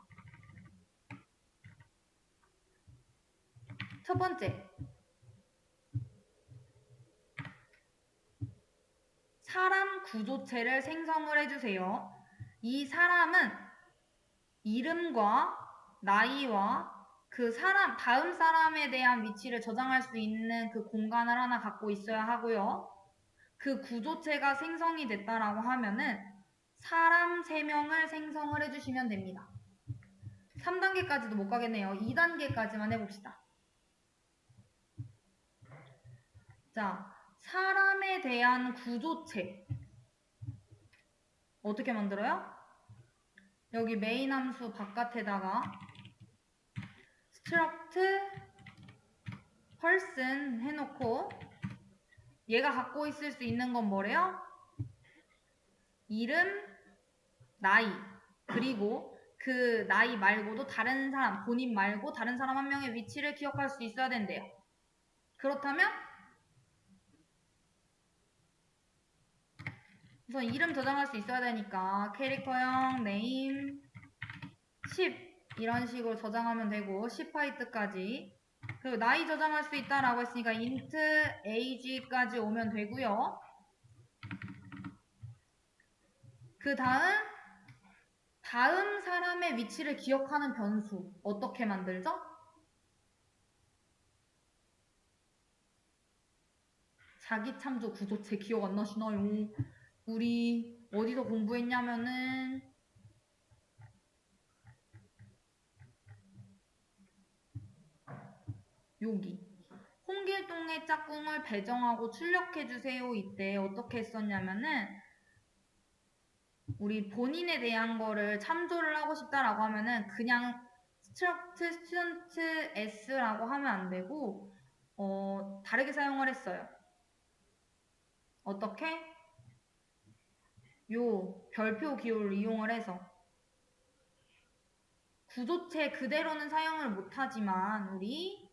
S1: 첫 번째, 사람 구조체를 생성을 해주세요. 이 사람은 이름과 나이와 그 사람, 다음 사람에 대한 위치를 저장할 수 있는 그 공간을 하나 갖고 있어야 하고요. 그 구조체가 생성이 됐다라고 하면은 사람 3명을 생성을 해주시면 됩니다. 3단계까지도 못 가겠네요. 2단계까지만 해봅시다. 자, 사람에 대한 구조체 어떻게 만들어요? 여기 메인 함수 바깥에다가 struct person 해놓고 얘가 갖고 있을 수 있는 건 뭐래요? 이름, 나이, 그리고 그 나이 말고도 다른 사람, 본인 말고 다른 사람 한 명의 위치를 기억할 수 있어야 된대요. 그렇다면 우선 이름 저장할 수 있어야 되니까 캐릭터형 네임 10 이런 식으로 저장하면 되고 10화이트까지 그리고 나이 저장할 수 있다라고 했으니까 int age까지 오면 되고요. 그 다음 사람의 위치를 기억하는 변수 어떻게 만들죠? 자기 참조 구조체 기억 안 나시나요? 우리 어디서 공부했냐면은 여기 홍길동의 짝꿍을 배정하고 출력해주세요. 이때 어떻게 했었냐면은 우리 본인에 대한 거를 참조를 하고 싶다라고 하면은 그냥 struct student s라고 하면 안 되고 다르게 사용을 했어요. 어떻게? 요 별표 기호를 이용을 해서 구조체 그대로는 사용을 못하지만 우리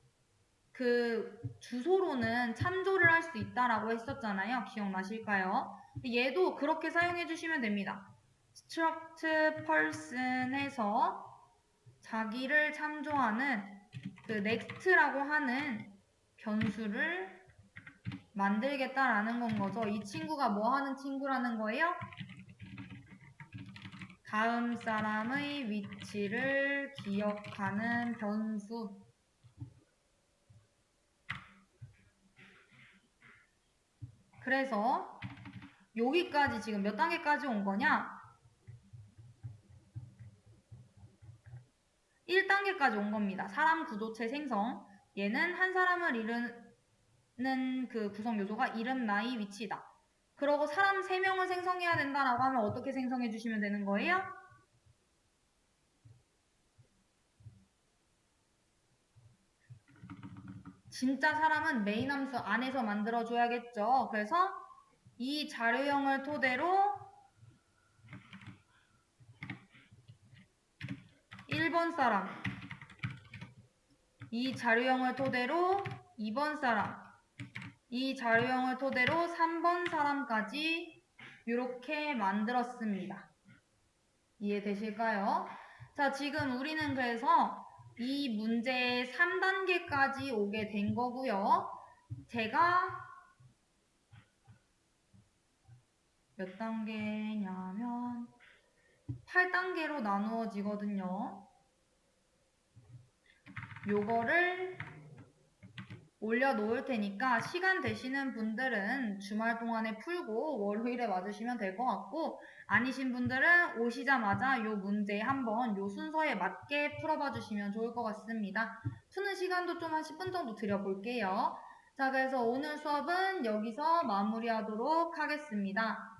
S1: 그 주소로는 참조를 할 수 있다라고 했었잖아요. 기억나실까요? 얘도 그렇게 사용해 주시면 됩니다. struct person 해서 자기를 참조하는 그 next라고 하는 변수를 만들겠다라는 건 거죠. 이 친구가 뭐 하는 친구라는 거예요? 다음 사람의 위치를 기억하는 변수. 그래서 여기까지 지금 몇 단계까지 온 거냐? 1단계까지 온 겁니다. 사람 구조체 생성. 얘는 한 사람을 이루는 그 구성 요소가 이름, 나이, 위치다. 그러고 사람 3명을 생성해야 된다라고 하면 어떻게 생성해 주시면 되는 거예요? 진짜 사람은 메인 함수 안에서 만들어줘야겠죠. 그래서 이 자료형을 토대로 1번 사람, 이 자료형을 토대로 2번 사람, 이 자료형을 토대로 3번 사람까지 이렇게 만들었습니다. 이해되실까요? 자, 지금 우리는 그래서 이 문제의 3단계까지 오게 된 거고요. 제가 몇 단계냐면 8단계로 나누어지거든요. 요거를 올려놓을 테니까 시간 되시는 분들은 주말 동안에 풀고 월요일에 와주시면 될 것 같고 아니신 분들은 오시자마자 요 문제 한번 요 순서에 맞게 풀어봐 주시면 좋을 것 같습니다. 푸는 시간도 좀 한 10분 정도 드려볼게요. 자, 그래서 오늘 수업은 여기서 마무리하도록 하겠습니다.